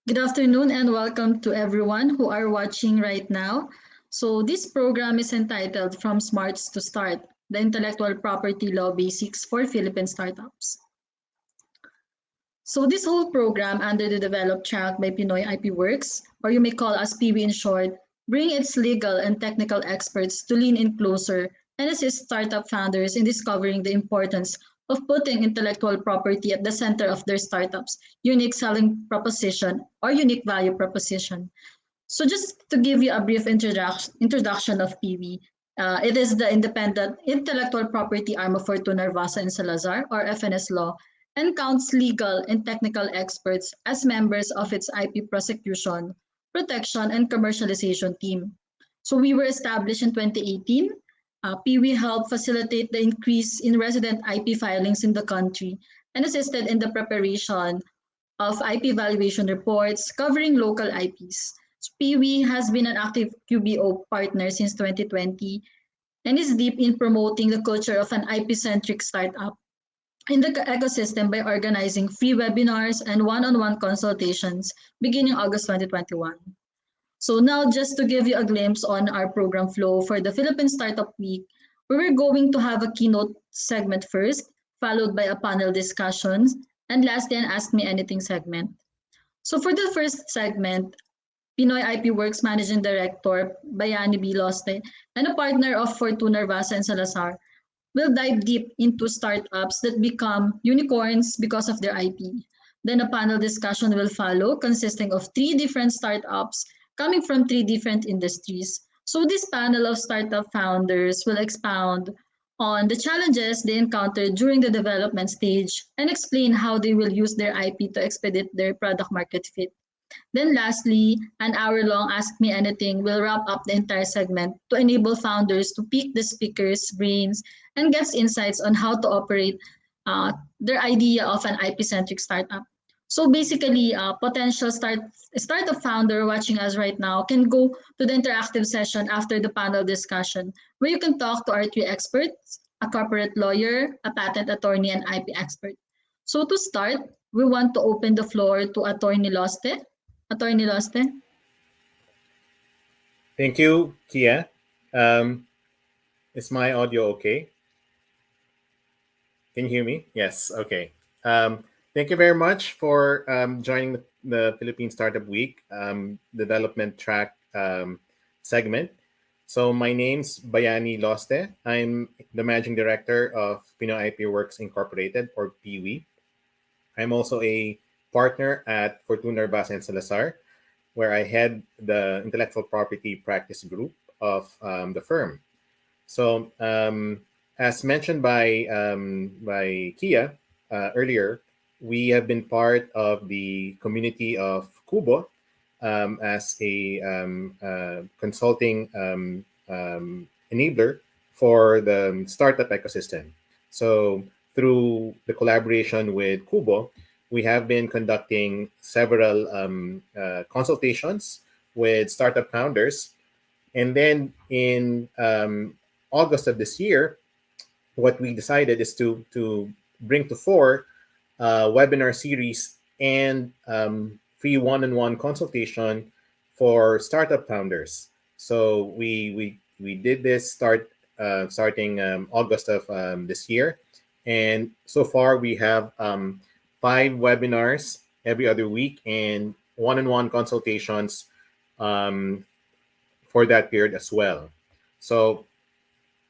Good afternoon and welcome to everyone who are watching right now. So this program is entitled From Smarts to Start, the Intellectual Property Law Basics for Philippine Startups. So this whole program under the developed track by Pinoy IP Works, or you may call us PB in short, bring its legal and technical experts to lean in closer and assist startup founders in discovering the importance of putting intellectual property at the center of their startups, unique selling proposition or unique value proposition. So just to give you a brief introduction of PB, it is the independent intellectual property arm of Fortuna Vasa and Salazar, or FNS Law, and counts legal and technical experts as members of its IP prosecution, protection, and commercialization team. So we were established in 2018. PW helped facilitate the increase in resident IP filings in the country and assisted in the preparation of IP valuation reports covering local IPs. PW has been an active QBO partner since 2020 and is deep in promoting the culture of an IP-centric startup in the ecosystem by organizing free webinars and one-on-one consultations beginning August 2021. So now just to give you a glimpse on our program flow for the Philippine Startup Week, we were going to have a keynote segment first, followed by a panel discussions, and lastly an Ask Me Anything segment. So for the first segment, Pinoy IP Works Managing Director Bayani B. Loste and a partner of Fortuna Vasa and Salazar will dive deep into startups that become unicorns because of their IP. Then a panel discussion will follow consisting of three different startups coming from three different industries. So this panel of startup founders will expound on the challenges they encountered during the development stage and explain how they will use their IP to expedite their product market fit. Then lastly, an hour-long Ask Me Anything will wrap up the entire segment to enable founders to pick the speakers' brains and get insights on how to operate their idea of an IP-centric startup. So basically, potential startup founder watching us right now can go to the interactive session after the panel discussion, where you can talk to our three experts, a corporate lawyer, a patent attorney, and IP expert. So to start, we want to open the floor to Attorney Loste. Attorney Loste. Thank you, Kia. Um, is my audio okay? Can you hear me? Yes. Okay. Thank you very much for joining the Philippine Startup Week development track segment. So my name's Bayani Loste. I'm the managing director of Pinoy IP Works Incorporated, or PWI. I'm also a partner at Fortuna Basa and Salazar, where I head the intellectual property practice group of the firm. So, as mentioned by Kia earlier, we have been part of the community of Kubo as a consulting enabler for the startup ecosystem. So, through the collaboration with Kubo, we have been conducting several consultations with startup founders. And then in August of this year, what we decided is to bring to fore webinar series and free one-on-one consultation for startup founders. So we did this starting August of this year, and so far we have 5 webinars every other week and one-on-one consultations for that period as well. So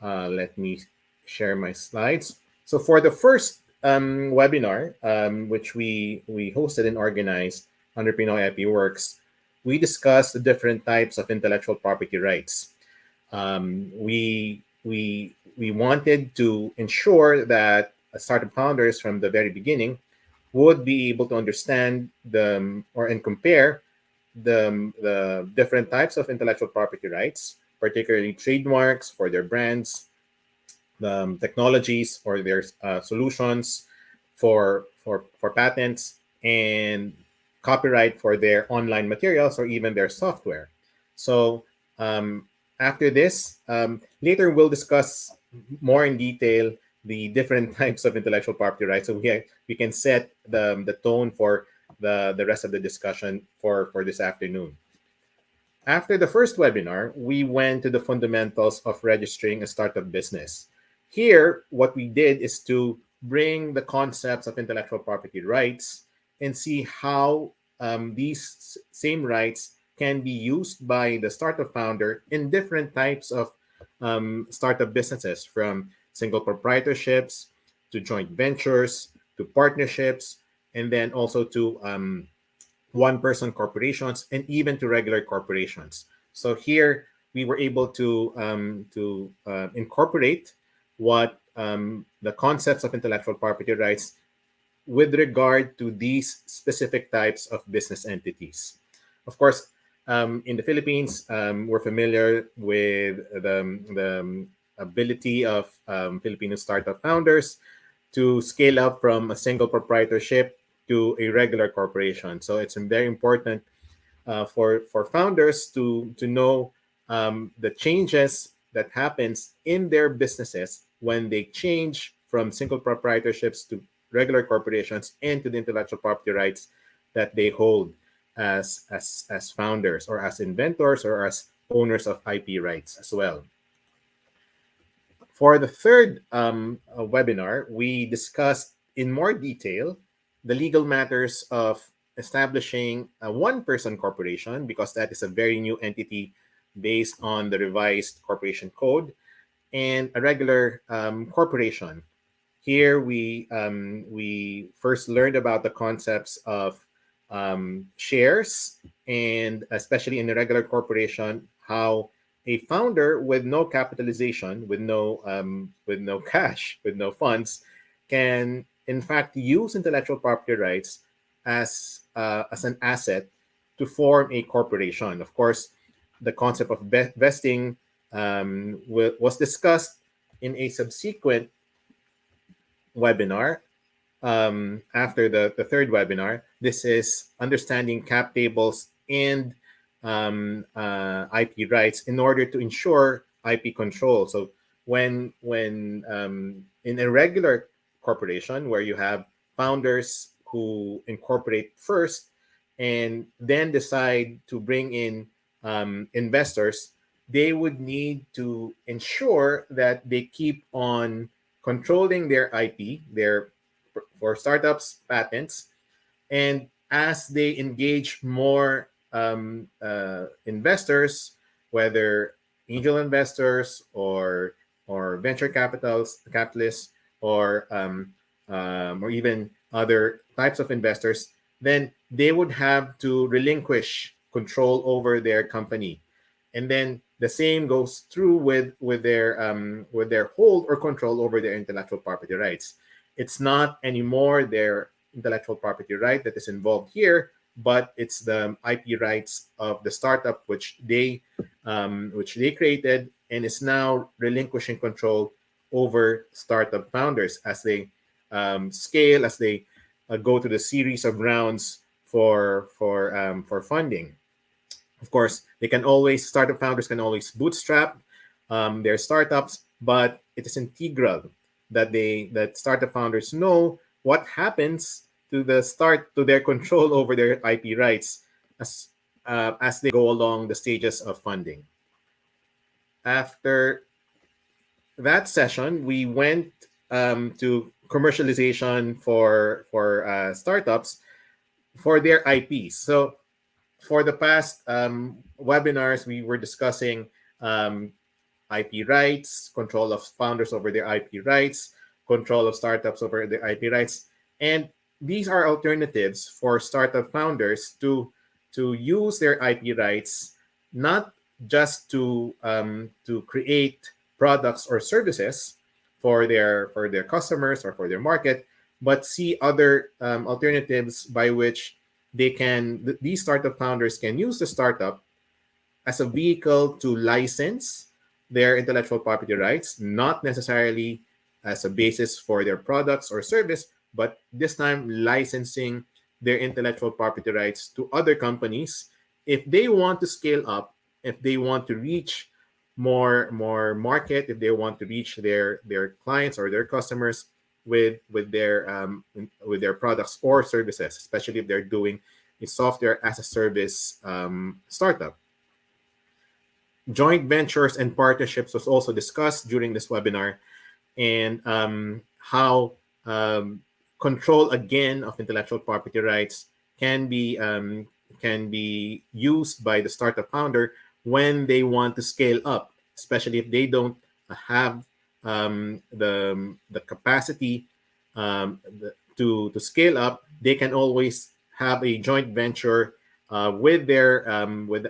let me share my slides. So for the first webinar, which we hosted and organized under Pinoy IP Works, we discussed the different types of intellectual property rights. We wanted to ensure that startup founders from the very beginning would be able to understand and compare the different types of intellectual property rights, particularly trademarks for their brands, technologies for their solutions, for patents, and copyright for their online materials or even their software. So after this, later we'll discuss more in detail the different types of intellectual property rights. So we can set the tone for the rest of the discussion for this afternoon. After the first webinar, we went to the fundamentals of registering a startup business. Here, what we did is to bring the concepts of intellectual property rights and see how these same rights can be used by the startup founder in different types of startup businesses, from single proprietorships to joint ventures to partnerships, and then also to one person corporations and even to regular corporations. So here we were able to incorporate what the concepts of intellectual property rights with regard to these specific types of business entities. Of course, in the Philippines, we're familiar with the ability of Filipino startup founders to scale up from a single proprietorship to a regular corporation. So it's very important for founders to know the changes that happens in their businesses when they change from single proprietorships to regular corporations and to the intellectual property rights that they hold as founders or as inventors or as owners of IP rights as well. For the third webinar, we discussed in more detail the legal matters of establishing a one-person corporation, because that is a very new entity based on the revised corporation code, and a regular corporation. Here we first learned about the concepts of shares, and especially in a regular corporation, how a founder with no capitalization, with no cash, with no funds, can in fact use intellectual property rights as an asset to form a corporation. Of course, the concept of vesting was discussed in a subsequent webinar after the third webinar. This is understanding cap tables and IP rights in order to ensure IP control. So when in a regular corporation where you have founders who incorporate first and then decide to bring in investors, they would need to ensure that they keep on controlling their IP, their for startups patents, and as they engage more investors, whether angel investors or venture capitalists or even other types of investors, then they would have to relinquish control over their company, and then the same goes through with their hold or control over their intellectual property rights. It's not anymore their intellectual property right that is involved here, but it's the IP rights of the startup which they created, and is now relinquishing control over startup founders as they scale, as they go to the series of rounds for funding. Of course, they can always startup founders can always bootstrap their startups, but it is integral that startup founders know what happens to their control over their IP rights as they go along the stages of funding. After that session, we went to commercialization for startups for their IPs. So for the past webinars, we were discussing IP rights, control of founders over their IP rights, control of startups over their IP rights, and these are alternatives for startup founders to use their IP rights not just to create products or services for their customers or for their market, but see other alternatives by which these startup founders can use the startup as a vehicle to license their intellectual property rights, not necessarily as a basis for their products or service, but this time licensing their intellectual property rights to other companies if they want to scale up, if they want to reach more market, if they want to reach their clients or their customers. with their products or services, especially if they're doing a software as a service startup. Joint ventures and partnerships was also discussed during this webinar, and how control again of intellectual property rights can be used by the startup founder when they want to scale up, especially if they don't have the capacity to scale up. They can always have a joint venture with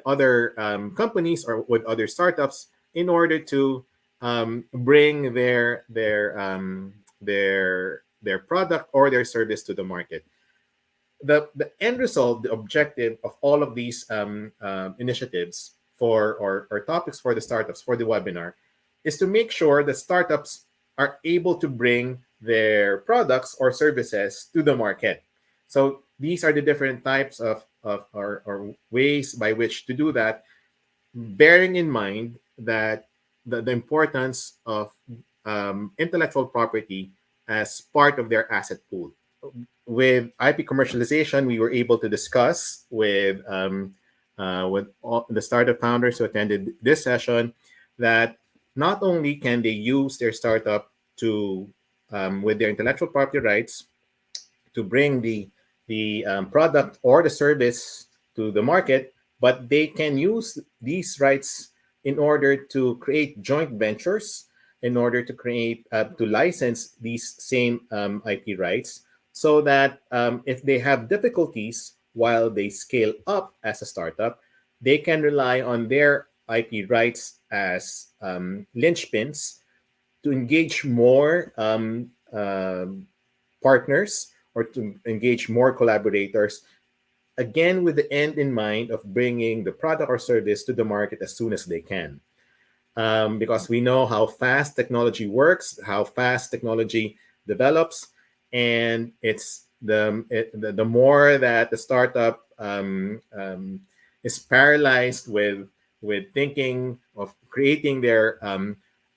other companies or with other startups in order to bring their product or their service to the market. The end result, the objective of all of these initiatives or topics for the startups for the webinar is to make sure that startups are able to bring their products or services to the market. So these are the different types or ways by which to do that, bearing in mind that the importance of intellectual property as part of their asset pool. With IP commercialization, we were able to discuss with all the startup founders who attended this session that not only can they use their startup to with their intellectual property rights to bring the product or the service to the market, but they can use these rights in order to create joint ventures, in order to create to license these same IP rights, so that if they have difficulties while they scale up as a startup, they can rely on their IP rights as linchpins to engage more partners or to engage more collaborators, again with the end in mind of bringing the product or service to the market as soon as they can. Because we know how fast technology works, how fast technology develops, and it's the more that the startup is paralyzed with thinking of creating their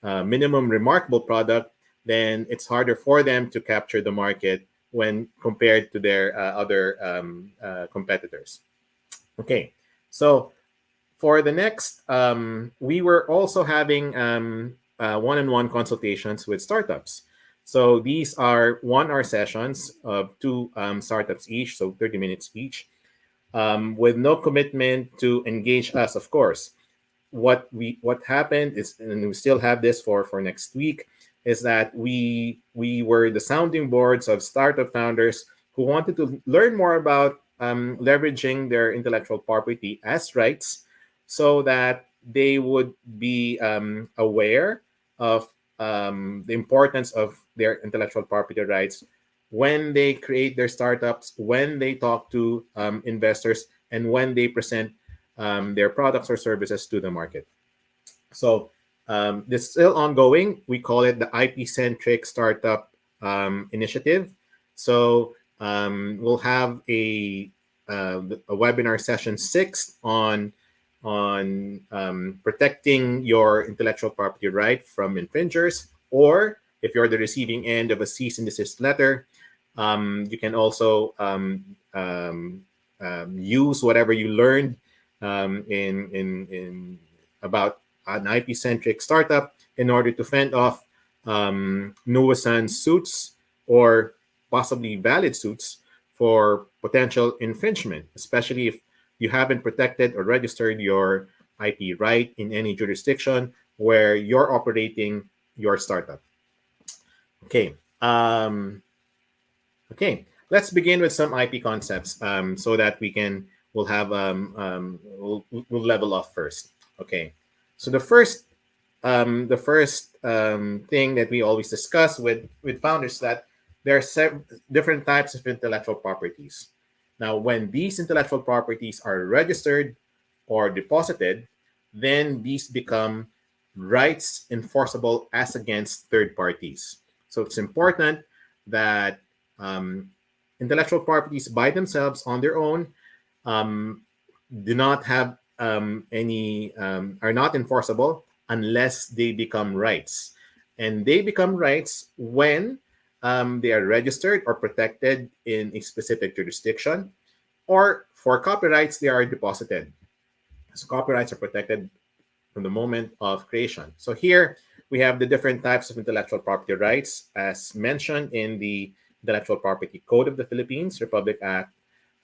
minimum remarkable product, then it's harder for them to capture the market when compared to their other competitors. Okay, so for the next, we were also having one-on-one consultations with startups. So these are 1 hour sessions of two startups each, so 30 minutes each, with no commitment to engage us, of course. What happened is, and we still have this for next week, is that we were the sounding boards of startup founders who wanted to learn more about leveraging their intellectual property as rights, so that they would be aware of the importance of their intellectual property rights when they create their startups, when they talk to investors, and when they present their products or services to the market. So this is still ongoing. We call it the IP-centric startup initiative. So we'll have a webinar session 6 on protecting your intellectual property right from infringers, or if you're the receiving end of a cease and desist letter, you can also use whatever you learned in about an IP-centric startup in order to fend off nuisance suits or possibly valid suits for potential infringement, especially if you haven't protected or registered your IP right in any jurisdiction where you're operating your startup. Okay. Okay. Let's begin with some IP concepts so that we'll level off first. Okay. So the first thing that we always discuss with founders, that there are different types of intellectual properties. Now, when these intellectual properties are registered or deposited, then these become rights enforceable as against third parties. So it's important that intellectual properties by themselves on their own do not have are not enforceable unless they become rights. And they become rights when they are registered or protected in a specific jurisdiction, or for copyrights, they are deposited. So copyrights are protected from the moment of creation. So here we have the different types of intellectual property rights as mentioned in the Intellectual Property Code of the Philippines, Republic Act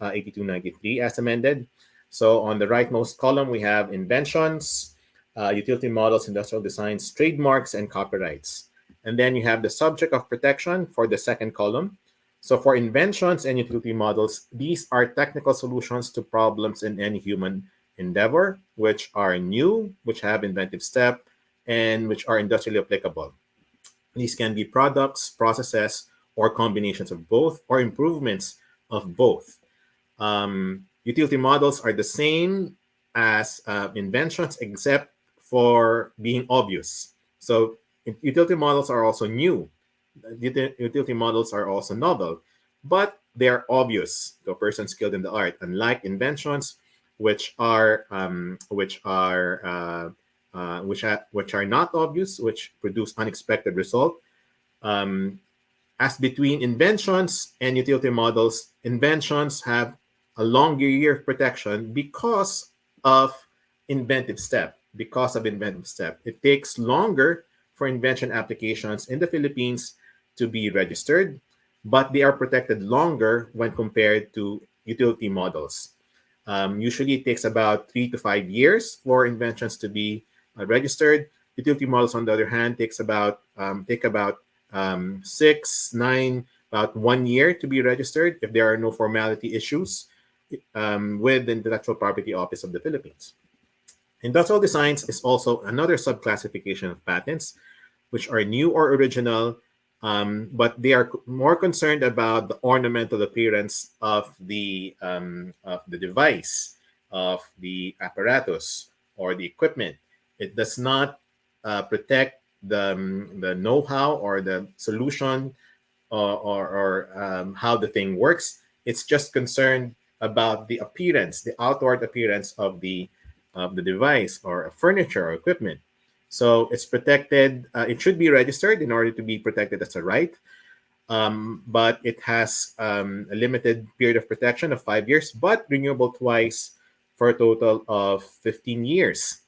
8293 as amended. So on the rightmost column, we have inventions, utility models, industrial designs, trademarks, and copyrights. And then you have the subject of protection for the second column. So for inventions and utility models, these are technical solutions to problems in any human endeavor, which are new, which have inventive step, and which are industrially applicable. These can be products, processes, or combinations of both, or improvements of both. Utility models are the same as inventions, except for being obvious. So utility models are also new. Utility models are also novel, but they're obvious to a person skilled in the art, unlike inventions, which are not obvious, which produce unexpected result. Um, as between inventions and utility models, inventions have a longer year of protection because of inventive step. Because of inventive step, it takes longer for invention applications in the Philippines to be registered, but they are protected longer when compared to utility models. Usually, it takes about 3 to 5 years for inventions to be registered. Utility models, on the other hand, take about 6, 9, about 1 year to be registered if there are no formality issues with the Intellectual Property Office of the Philippines. Industrial designs is also another subclassification of patents, which are new or original, but they are more concerned about the ornamental appearance of the device, of the apparatus, or the equipment. It does not protect the know-how or the solution, or how the thing works. It's just concerned about the appearance, the outward appearance of the device or furniture or equipment. So it's protected. It should be registered in order to be protected as a right, but it has a limited period of protection of 5 years, but renewable twice for a total of 15 years.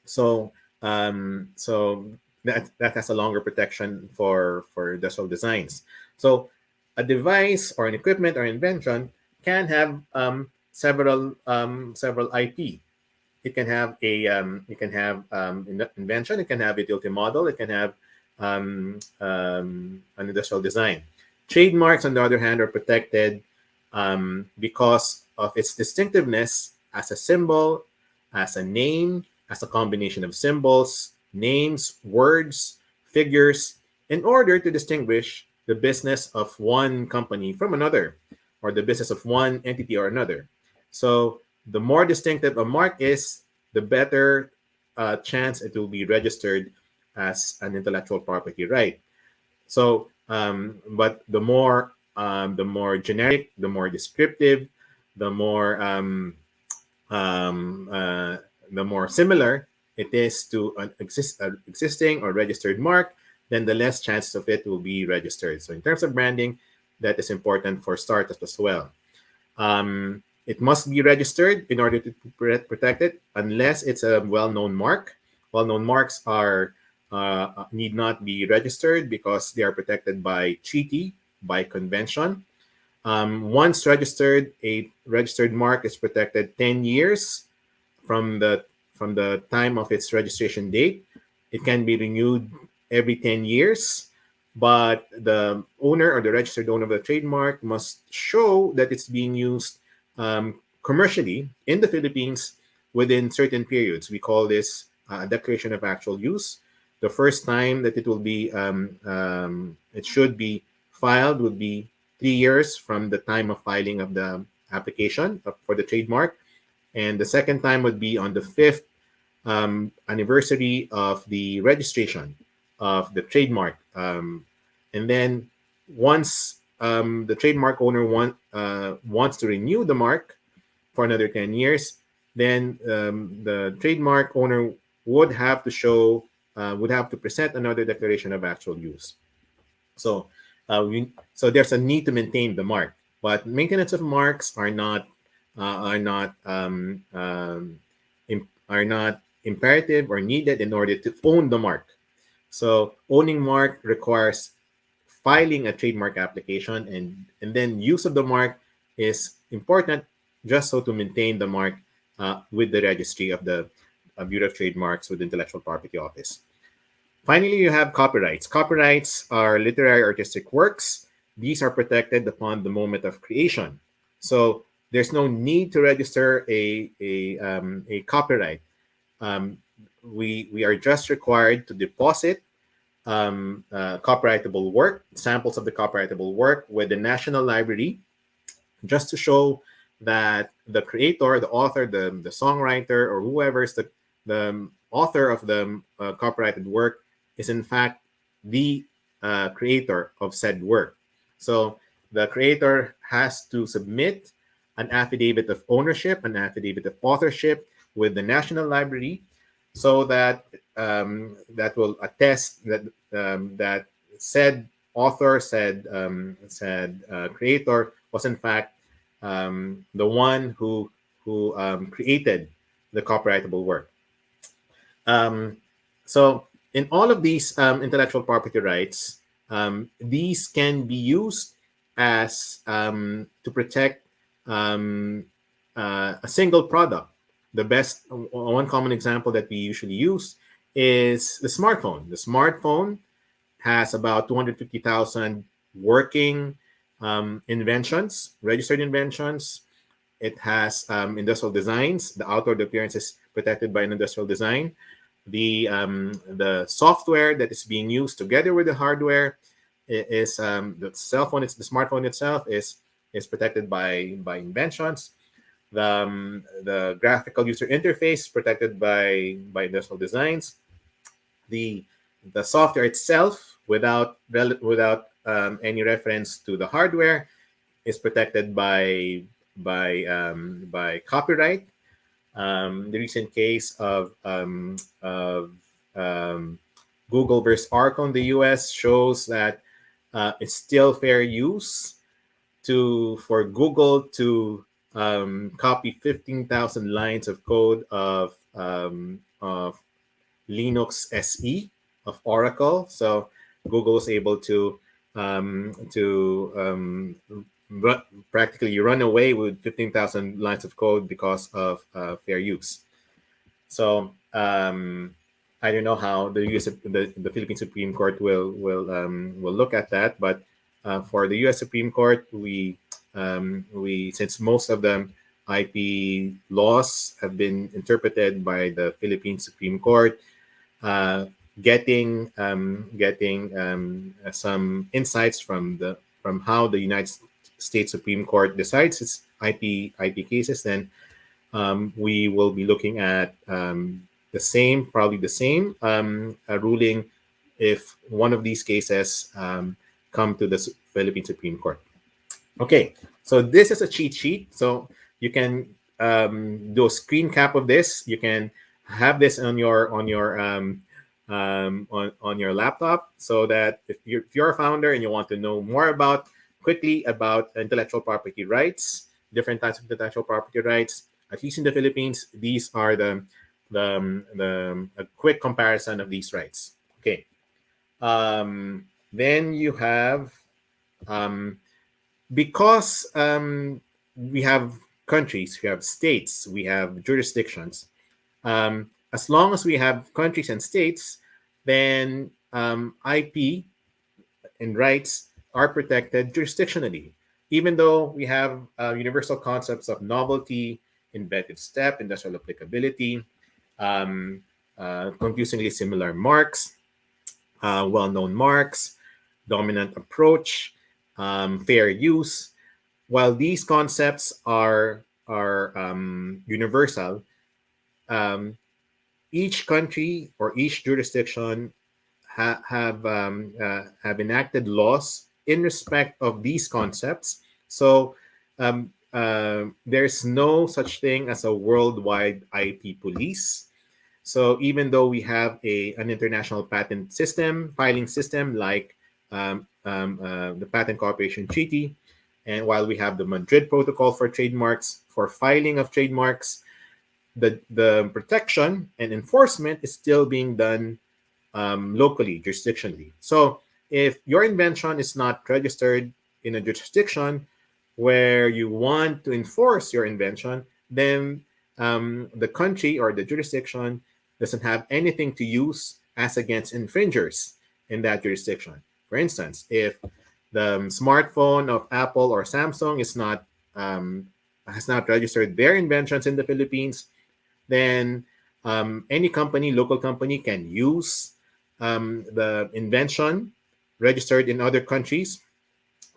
So that has a longer protection for industrial designs. So a device or an equipment or invention can have several IP. It can have invention. It can have utility model. It can have an industrial design. Trademarks, on the other hand, are protected because of its distinctiveness as a symbol, as a name, as a combination of symbols, names, words, figures, in order to distinguish the business of one company from another, or the business of one entity or another. So the more distinctive a mark is, the better chance it will be registered as an intellectual property right. So, but the more generic, the more descriptive, the more um, uh, the more similar it is to an existing or registered mark, then the less chance of it will be registered. So, in terms of branding, that is important for startups as well. It must be registered in order to protect it, unless it's a well-known mark. Well-known marks are need not be registered because they are protected by treaty, by convention. Once registered, a registered mark is protected 10 years from the time of its registration date. It can be renewed every 10 years, but the owner or the registered owner of the trademark must show that it's being used commercially in the Philippines within certain periods. We call this a declaration of actual use. The first time that it should be filed would be 3 years from the time of filing of the application for the trademark, and the second time would be on the fifth anniversary of the registration of the trademark. And then once the trademark owner wants to renew the mark for another 10 years, then the trademark owner would have to present another declaration of actual use. So So there's a need to maintain the mark, but maintenance of marks are not imperative or needed in order to own the mark. So owning mark requires filing a trademark application, and then use of the mark is important just so to maintain the mark with the registry of the Bureau of Trademarks with the Intellectual Property Office. Finally, you have copyrights. Copyrights are literary artistic works. These are protected upon the moment of creation. So there's no need to register a copyright. Um, we are just required to deposit copyrightable work, samples of the copyrightable work with the National Library, just to show that the creator, the author, the songwriter, or whoever is the author of the copyrighted work is in fact the creator of said work. So the creator has to submit an affidavit of ownership, an affidavit of authorship with the National Library, so that that will attest that that said author, said creator was in fact the one who created the copyrightable work. Um, so in all of these intellectual property rights, these can be used as to protect um, a single product. The best one common example that we usually use is the smartphone. The smartphone has about 250,000 working inventions, registered inventions. It has industrial designs. The outward appearance is protected by an industrial design. The software that is being used together with the hardware is the cell phone. It's the smartphone itself is protected by inventions. The graphical user interface protected by industrial designs. The the software itself, without any reference to the hardware, is protected by copyright. The recent case of um, Google versus Oracle in the U.S. shows that it's still fair use for Google to copy 15,000 lines of code of Linux SE of Oracle. So Google was able to practically run away with 15,000 lines of code because of fair use. So I don't know how the Philippine Supreme Court will look at that, but for the U.S. Supreme Court, we since most of the IP laws have been interpreted by the Philippine Supreme Court, uh, getting some insights from how the United States Supreme Court decides its IP cases, then we will be looking at probably the same ruling if one of these cases come to the Philippine Supreme Court. Okay, so this is a cheat sheet. So you can do a screen cap of this. You can have this on your laptop, so that if you're a founder and you want to know more quickly about intellectual property rights, different types of intellectual property rights, at least in the Philippines, these are a quick comparison of these rights. Okay, then you have um, because we have countries, we have states, we have jurisdictions. As long as we have countries and states, then IP and rights are protected jurisdictionally. Even though we have universal concepts of novelty, inventive step, industrial applicability, um, confusingly similar marks, well-known marks, dominant approach, fair use. While these concepts are universal, um, each country or each jurisdiction have enacted laws in respect of these concepts. So there's no such thing as a worldwide IP police. So even though we have an international patent system, filing system like the Patent Cooperation Treaty, and while we have the Madrid Protocol for trademarks for filing of trademarks, the protection and enforcement is still being done locally, jurisdictionally. So if your invention is not registered in a jurisdiction where you want to enforce your invention, then the country or the jurisdiction doesn't have anything to use as against infringers in that jurisdiction. For instance, if the smartphone of Apple or Samsung is not has not registered their inventions in the Philippines, then any company, local company, can use the invention registered in other countries,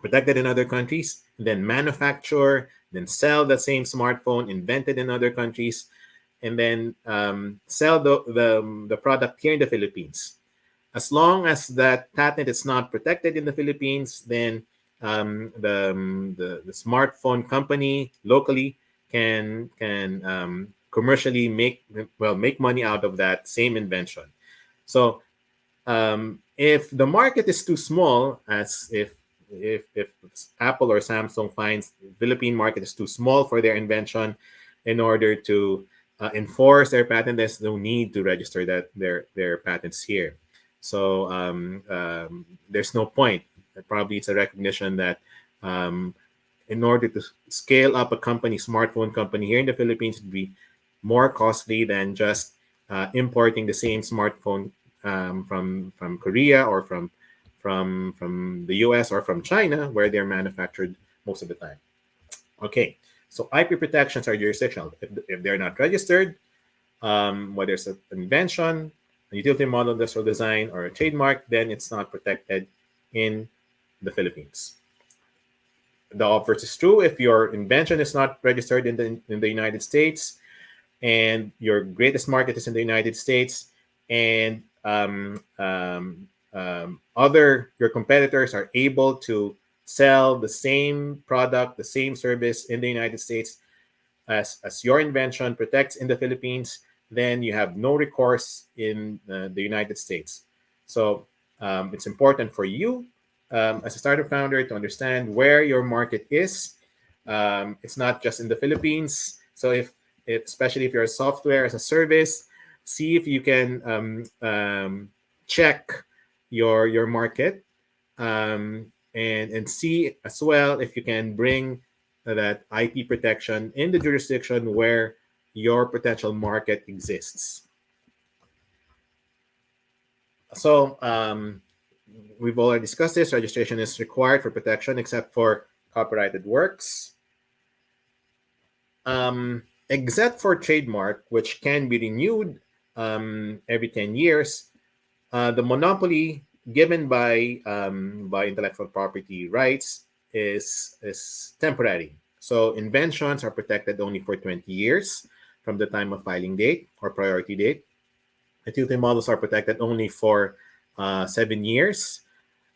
protected in other countries, then manufacture, then sell the same smartphone invented in other countries, and then sell the product here in the Philippines. As long as that patent is not protected in the Philippines, then the smartphone company locally can commercially make money out of that same invention. So if the market is too small, as if Apple or Samsung finds the Philippine market is too small for their invention, in order to enforce their patent, there's no need to register their patents here. So there's no point. Probably it's a recognition that um, in order to scale up a company, smartphone company here in the Philippines, it'd be more costly than just importing the same smartphone from Korea or from the US or from China, where they're manufactured most of the time. Okay, so IP protections are jurisdictional. If they're not registered, whether it's an invention, a utility model, industrial design, or a trademark, then it's not protected in the Philippines. The opposite is true. If your invention is not registered in the United States, and your greatest market is in the United States, and other your competitors are able to sell the same product, the same service in the United States as your invention protects in the Philippines, then you have no recourse in the United States. So it's important for you as a startup founder to understand where your market is. It's not just in the Philippines. So if especially if you're a software as a service, see if you can check your market, and see as well if you can bring that IP protection in the jurisdiction where your potential market exists. So we've already discussed this. Registration is required for protection except for copyrighted works. Except for trademark, which can be renewed every 10 years, the monopoly given by intellectual property rights is temporary. So inventions are protected only for 20 years from the time of filing date or priority date. Utility models are protected only for 7 years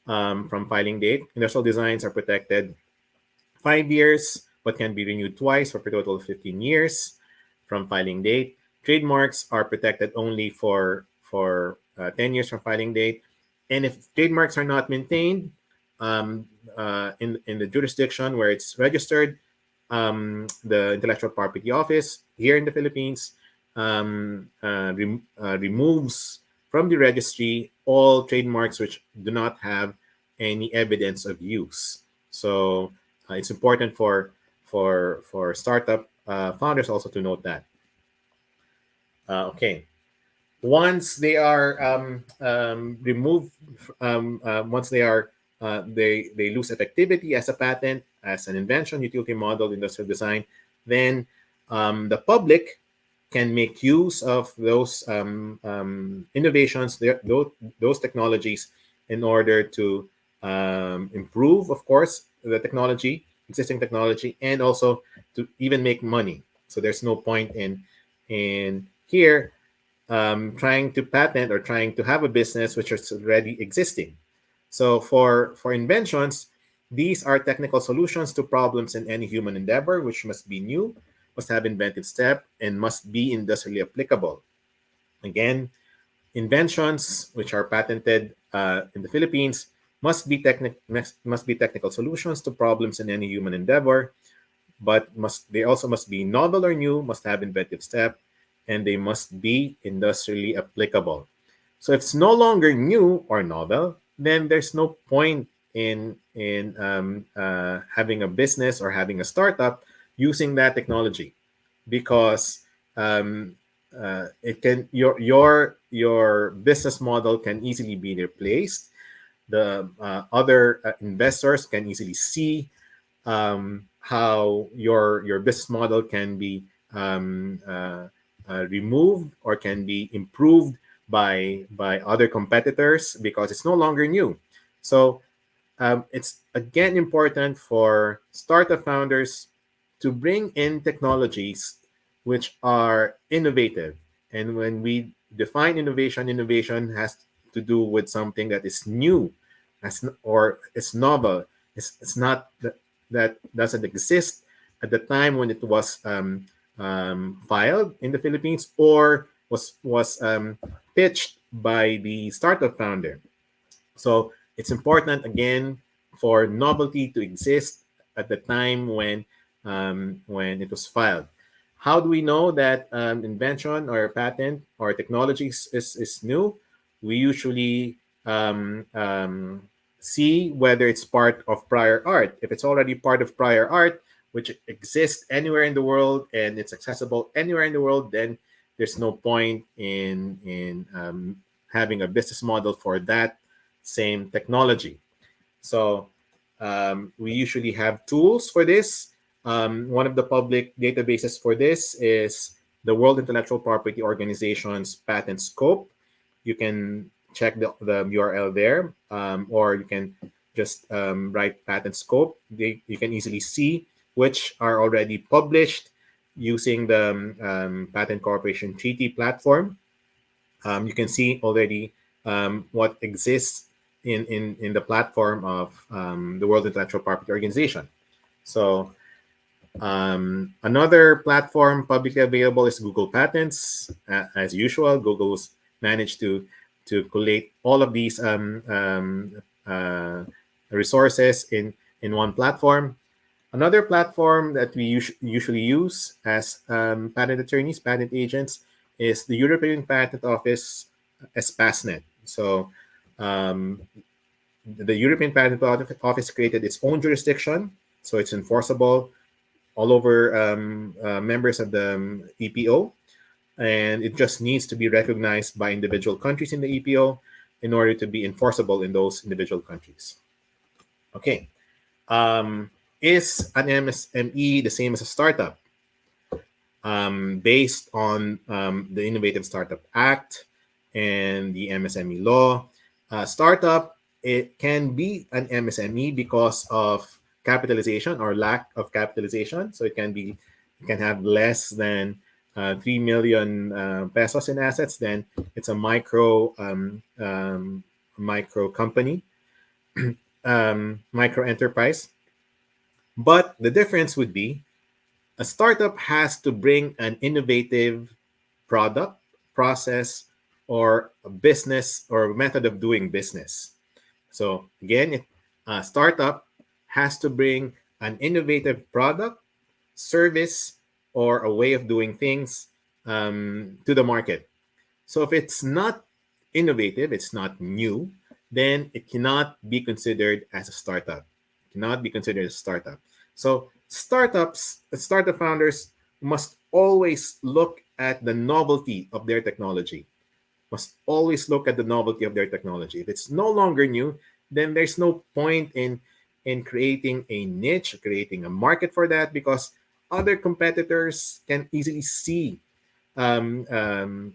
from filing date. Industrial designs are protected 5 years, but can be renewed twice for a total of 15 years from filing date. Trademarks are protected only for 10 years from filing date. And if trademarks are not maintained in the jurisdiction where it's registered, the Intellectual Property Office here in the Philippines removes from the registry all trademarks which do not have any evidence of use. So it's important for startup founders also to note that. Okay, once they are removed, once they lose effectivity as a patent, as an invention, utility model, industrial design, then the public can make use of those innovations, those technologies, in order to improve, of course, the technology, existing technology, and also to even make money. So there's no point in here trying to patent or trying to have a business which is already existing. So for inventions, these are technical solutions to problems in any human endeavor, which must be new, must have inventive step, and must be industrially applicable. Again, inventions which are patented in the Philippines must be technical solutions to problems in any human endeavor, but they also must be novel or new, must have inventive step, and they must be industrially applicable. So if it's no longer new or novel, then there's no point in having a business or having a startup using that technology, because um, it can your business model can easily be replaced. The other investors can easily see how your business model can be removed or can be improved by other competitors because it's no longer new. So it's again important for startup founders to bring in technologies which are innovative. And when we define innovation, innovation has to do with something that is new, or it's novel. It's not that doesn't exist at the time when it was filed in the Philippines or was pitched by the startup founder. So it's important again for novelty to exist at the time when it was filed. How do we know that invention or patent or technology is new? We usually see whether it's part of prior art. If it's already part of prior art, which exists anywhere in the world and it's accessible anywhere in the world, then there's no point in having a business model for that same technology. So we usually have tools for this. One of the public databases for this is the World Intellectual Property Organization's patent scope. You can check the URL there, or you can just write patent scope. You can easily see which are already published using the Patent Corporation Treaty platform. You can see already what exists in the platform of the World Intellectual Property Organization. So another platform publicly available is Google Patents. As usual, Google's managed to collate all of these resources in one platform. Another platform that we usually use as patent attorneys, patent agents, is the European Patent Office, ESPASnet. So um, the European Patent Office created its own jurisdiction, so it's enforceable all over members of the EPO, and it just needs to be recognized by individual countries in the EPO in order to be enforceable in those individual countries. Okay. Um, is an MSME the same as a startup? Based on the Innovative Startup Act and the MSME law, startup, it can be an MSME because of capitalization or lack of capitalization. So it can have less than 3 million pesos in assets. Then it's a micro company, micro enterprise. But the difference would be a startup has to bring an innovative product, process, or a business or method of doing business. So again, a startup has to bring an innovative product, service, or a way of doing things to the market. So if it's not innovative, it's not new, then it cannot be considered as a startup. It cannot be considered a startup. So startup founders must always look at the novelty of their technology. Must always look at the novelty of their technology. If it's no longer new, then there's no point in creating a niche, creating a market for that, because other competitors can easily see the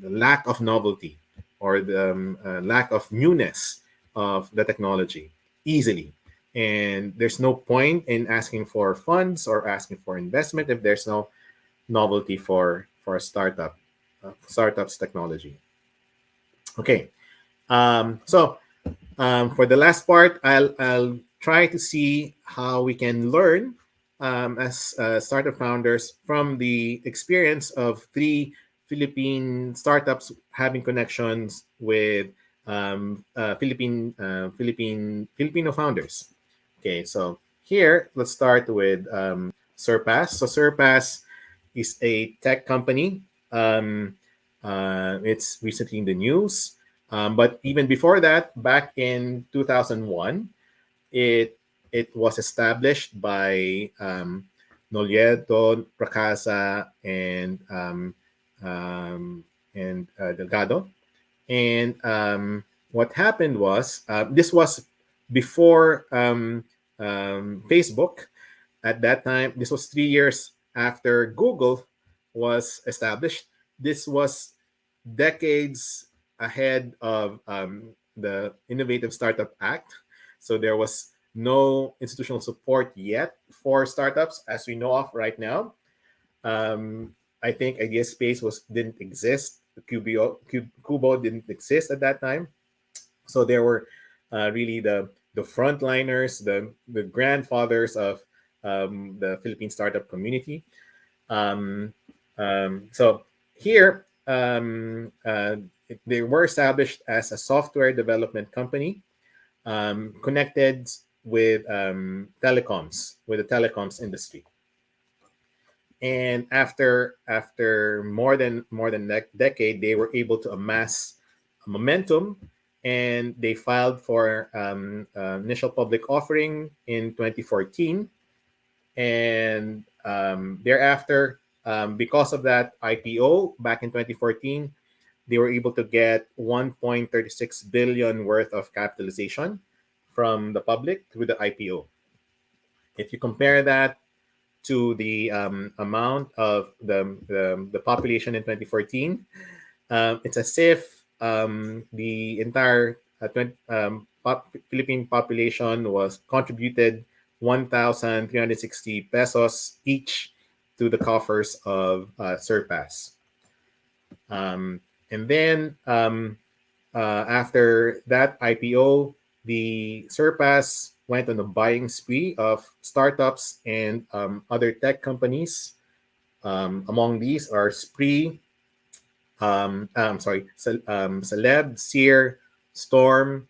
lack of novelty or the lack of newness of the technology easily. And there's no point in asking for funds or asking for investment if there's no novelty for a startup's technology. Okay, for the last part, I'll try to see how we can learn as startup founders from the experience of three Philippine startups having connections with Filipino founders. Okay, so here let's start with Surpass. So Surpass is a tech company. It's recently in the news, but even before that, back in 2001, it it was established by Nolieto, Pracasa, um, and Delgado. And what happened was this was before Facebook. At that time, this was 3 years after Google was established. This was decades ahead of the Innovative Startup Act. So there was no institutional support yet for startups as we know of right now. Um, I think Idea Space didn't exist. Kubo didn't exist at that time. So there were really the frontliners, the grandfathers of the Philippine startup community. Um, so here, they were established as a software development company connected with with the telecoms industry. And after more than decade, they were able to amass momentum, and they filed for initial public offering in 2014, and thereafter, because of that IPO back in 2014, they were able to get 1.36 billion worth of capitalization from the public through the IPO. If you compare that to the amount of the population in 2014, it's as if the entire Philippine population was contributed 1,360 pesos each to the coffers of Surpass. And then after that IPO, the Surpass went on a buying spree of startups and other tech companies. Among these are Spree, Celeb, Sear, Storm,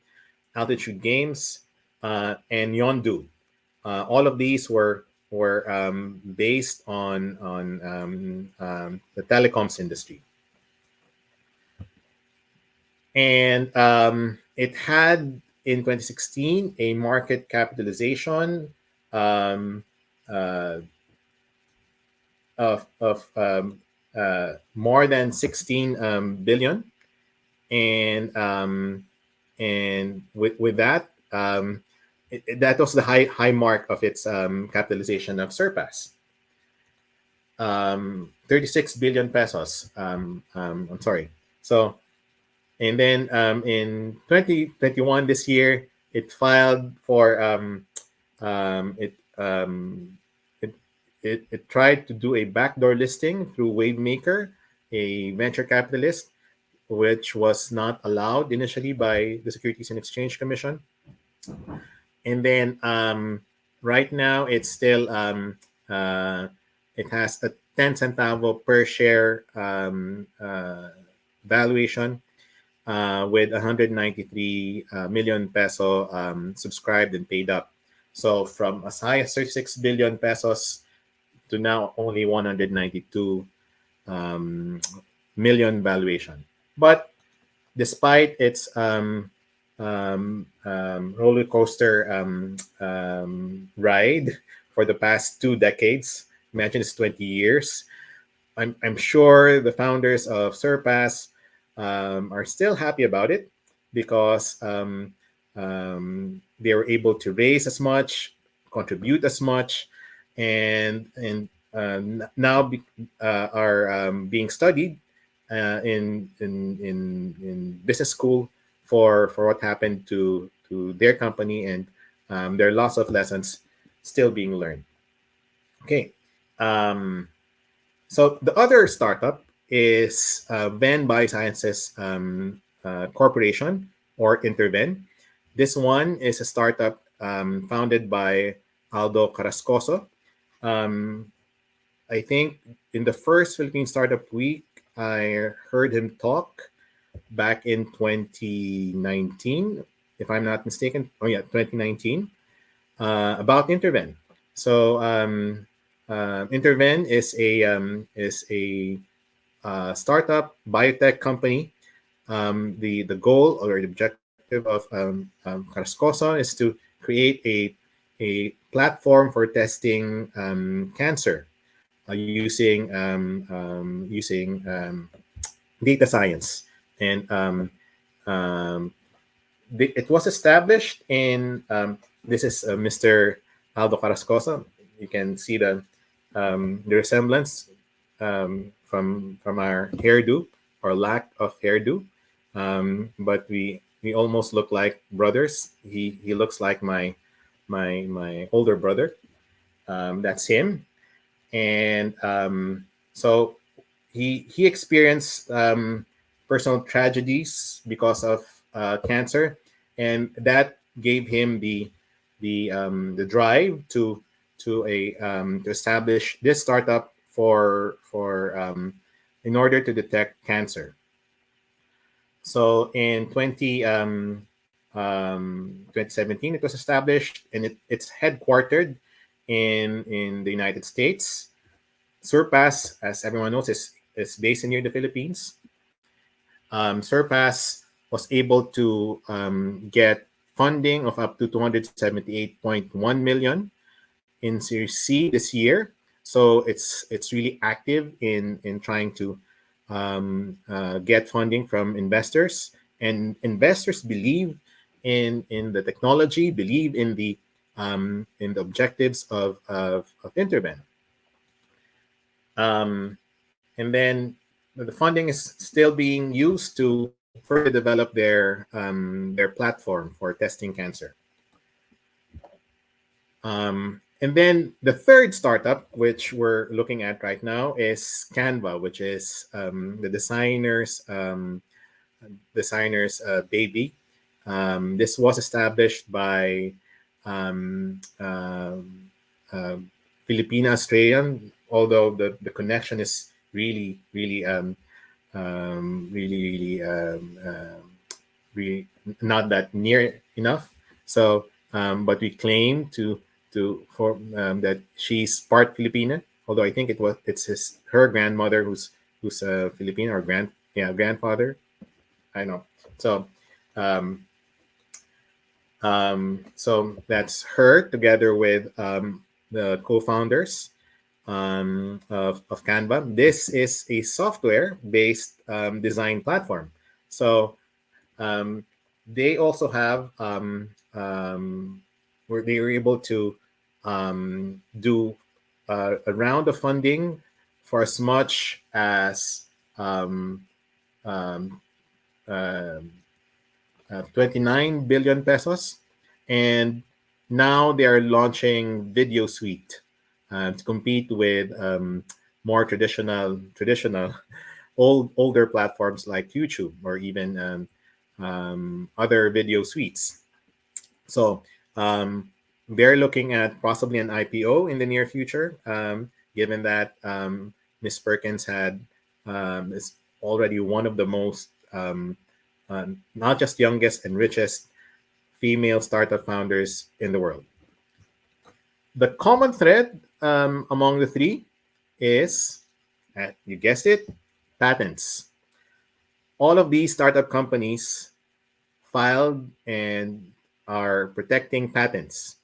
Altitude Games, and Yondu. All of these were based on the telecoms industry, and it had in 2016 a market capitalization um, uh, of more than 16 billion, and with that, that was the high mark of its capitalization of Surpass. 36 billion pesos. I'm sorry. So, and then in 2021, this year, it filed for it, it it tried to do a backdoor listing through Wavemaker, a venture capitalist, which was not allowed initially by the Securities and Exchange Commission. And then right now, it's still it has a 10 centavo per share valuation with 193 million peso subscribed and paid up. So from as high as 36 billion pesos to now only 192 million valuation. But despite its roller coaster ride for the past 2 decades, imagine it's 20 years, I'm sure the founders of Surpass are still happy about it because they were able to raise as much, contribute as much, and now are being studied in business school for what happened to their company, and there are lots of lessons still being learned. Okay. So the other startup is Venn Biosciences Corporation, or Interven. This one is a startup founded by Aldo Carrascoso. Um, I think in the first Philippine Startup Week, I heard him talk. back in 2019, if I'm not mistaken. Oh yeah, 2019, about Interven. So Interven is a startup biotech company. The goal or the objective of Carascosa is to create a platform for testing cancer using data science. And it was established in this is Mr. Aldo Carascosa. You can see the resemblance from our hairdo or lack of hairdo, but we almost look like brothers. He looks like my older brother. That's him, and so he experienced personal tragedies because of cancer, and that gave him the drive to establish this startup for in order to detect cancer. So in 2017, it was established, and it's headquartered in the United States. Surpass, as everyone knows, is based in here in the Philippines. Surpass was able to get funding of up to 278.1 million in Series C this year. So it's really active in trying to get funding from investors, and investors believe in the technology, believe in the objectives of Interven. And then the funding is still being used to further develop their platform for testing cancer. And then the third startup, which we're looking at right now, is Canva, which is the designer's baby. This was established by um, uh, Filipino Australian, although the connection is really not that near enough. So, but we claim to for that she's part Filipina. Although I think it's her grandmother who's Filipino, or grandfather. I know. So, um, so that's her together with the co-founders of Canva. This is a software-based design platform. So um, they also have where they were able to do a round of funding for as much as um, um, uh, 29 billion pesos, and now they are launching Video Suite to compete with more traditional older platforms like YouTube, or even other video suites. So they're looking at possibly an IPO in the near future, given that Ms. Perkins is already one of the most not just youngest and richest female startup founders in the world. The common thread among the three is, you guessed it, patents. All of these startup companies filed and are protecting patents.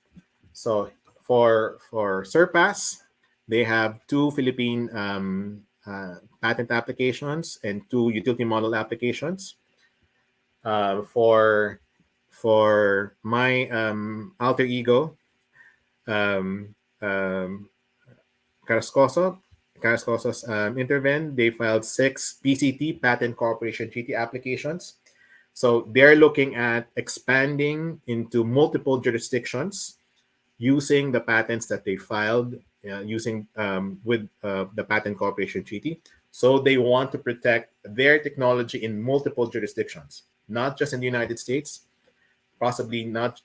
So for Surpass, they have two Philippine patent applications and two utility model applications. For my alter ego, um, um, Carrascoso, Carrascoso's Interven, they filed 6 PCT, Patent Cooperation Treaty applications. So they're looking at expanding into multiple jurisdictions using the patents that they filed using with the Patent Cooperation Treaty. So they want to protect their technology in multiple jurisdictions, not just in the United States, possibly not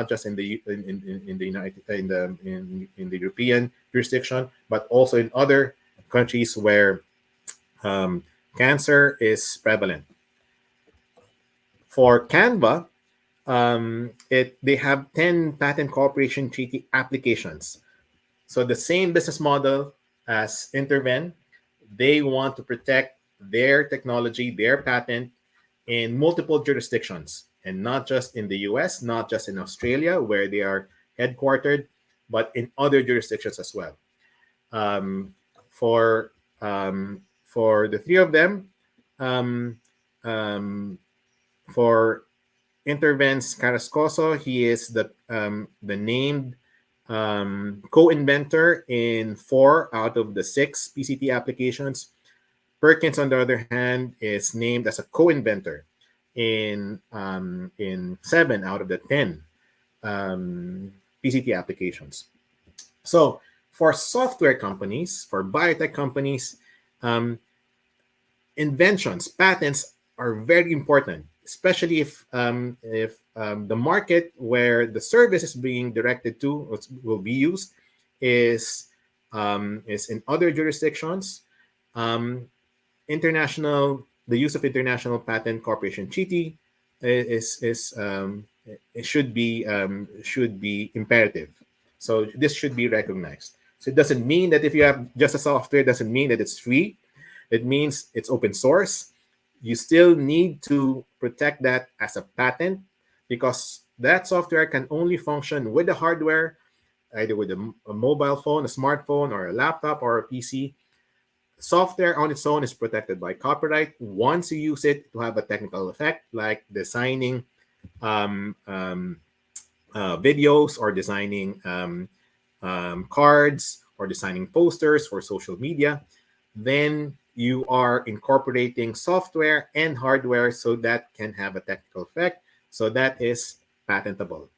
just in the United in the European jurisdiction, but also in other countries where cancer is prevalent. For Canva, they have 10 patent cooperation treaty applications. So the same business model as Interven, they want to protect their technology, their patent in multiple jurisdictions, and not just in the US, not just in Australia, where they are headquartered, but in other jurisdictions as well. Um, for for the three of them, um, um, for Intervens Carrascoso, he is the named co-inventor in 4 out of the 6 PCT applications. Perkins, on the other hand, is named as a co-inventor in 7 out of the 10 PCT applications. So for software companies, for biotech companies, um, inventions, patents are very important, especially if the market where the service is being directed to will be used is in other jurisdictions. Um, international The use of international patent cooperation treaty is it should be imperative. So this should be recognized. So it doesn't mean that if you have just a software, doesn't mean that it's free. It means it's open source. You still need to protect that as a patent, because that software can only function with the hardware, either with a mobile phone, a smartphone, or a laptop, or a PC. Software on its own is protected by copyright once you use it to have a technical effect, like designing um, um, videos, or designing cards, or designing posters for social media. Then you are incorporating software and hardware so that can have a technical effect. So that is patentable.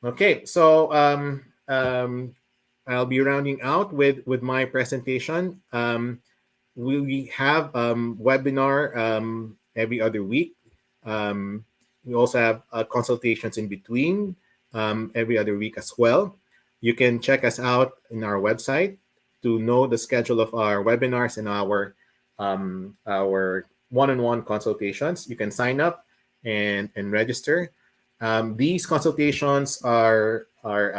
Okay, so I'll be rounding out with my presentation. We have webinar every other week. Um, we also have consultations in between every other week as well. You can check us out in our website to know the schedule of our webinars and our one-on-one consultations. You can sign up and register. These consultations are are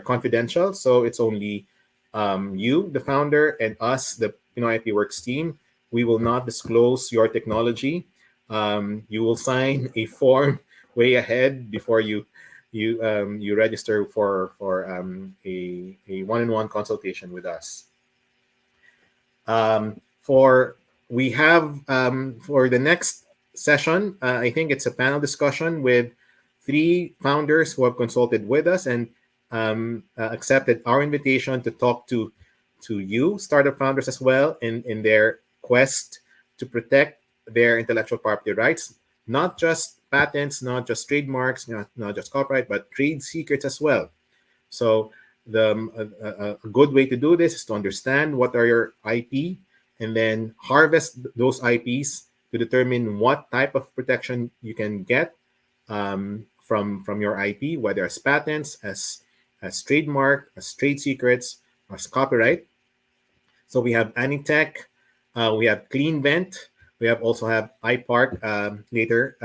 confidential, so it's only you, the founder, and us, the Pinoy IP Works team. We will not disclose your technology. You will sign a form way ahead before you register for a one-on-one consultation with us. For we have For the next session, I think it's a panel discussion with 3 founders who have consulted with us and accepted our invitation to talk to you, startup founders, as well, in their quest to protect their intellectual property rights, not just patents, not just trademarks, not just copyright, but trade secrets as well. So a good way to do this is to understand what are your IP, and then harvest those IPs to determine what type of protection you can get from your IP, whether as patents, as trademark, as trade secrets, as copyright. So we have Anitech, we have Clean Vent, we have also have iPark later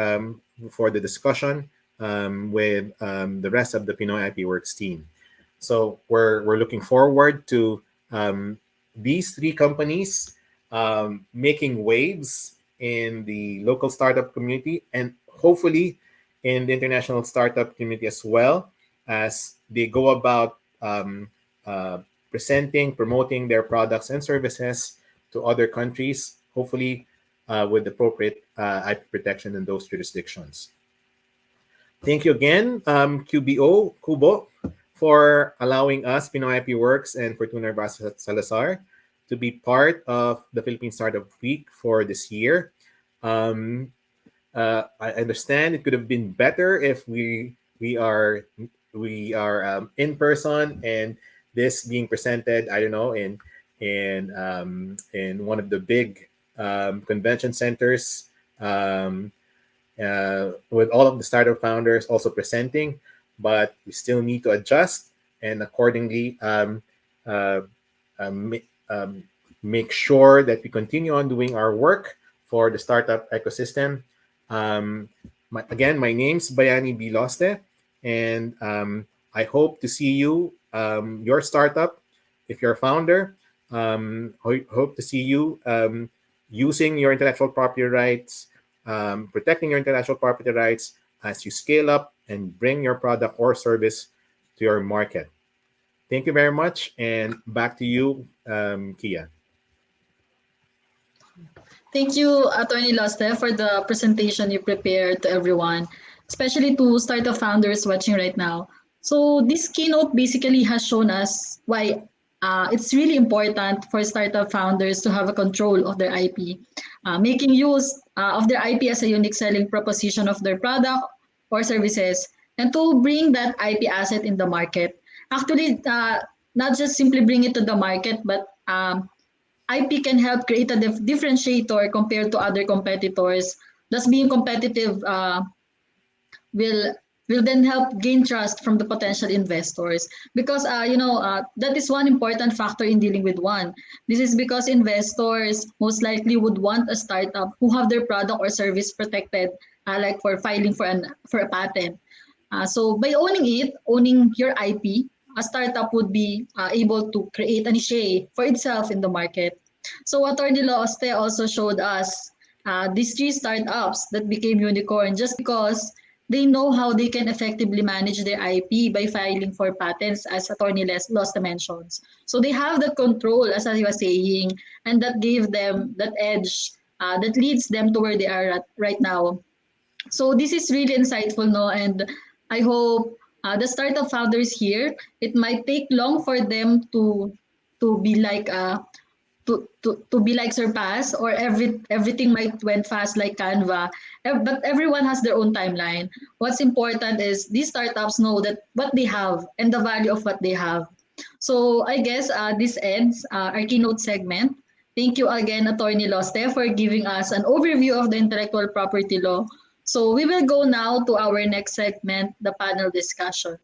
for the discussion with the rest of the Pinoy IP Works team. So we're looking forward to these 3 companies making waves in the local startup community, and hopefully in the international startup community as well, as they go about presenting, promoting their products and services to other countries, hopefully with appropriate IP protection in those jurisdictions. Thank you again, QBO, Kubo, for allowing us, Pinoy IP Works and Fortuna Narvaez Salazar, to be part of the Philippine Startup Week for this year. I understand it could have been better if we are in person, and this being presented, I don't know, in one of the big convention centers, with all of the startup founders also presenting, but we still need to adjust and accordingly uh, um, make sure that we continue on doing our work for the startup ecosystem. Again, my name's Bayani Biloste, and I hope to see you, your startup, if you're a founder. Hope to see you using your intellectual property rights, protecting your intellectual property rights as you scale up and bring your product or service to your market. Thank you very much, and back to you, Kia. Thank you, Attorney Loste, for the presentation you prepared to everyone, especially to startup founders watching right now. So this keynote basically has shown us why it's really important for startup founders to have a control of their IP, making use of their IP as a unique selling proposition of their product or services, and to bring that IP asset in the market. Actually, not just simply bring it to the market, but IP can help create a differentiator compared to other competitors. Thus, being competitive will will then help gain trust from the potential investors because that is one important factor in dealing with one. This is because investors most likely would want a startup who have their product or service protected, like for filing for a patent. So by owning your IP, a startup would be able to create a niche for itself in the market. So Attorney Loste also showed us these three startups that became unicorn just because they know how they can effectively manage their IP by filing for patents, as Attorney Loste mentions. So they have the control, as I was saying, and that gave them that edge that leads them to where they are at right now. So this is really insightful, no? And I hope the startup founders here, it might take long for them to be like to be like Surpass, or everything might went fast like Canva. But everyone has their own timeline. What's important is these startups know that what they have and the value of what they have. So I guess this ends our keynote segment. Thank you again, Attorney Loste, for giving us an overview of the intellectual property law. So we will go now to our next segment, the panel discussion.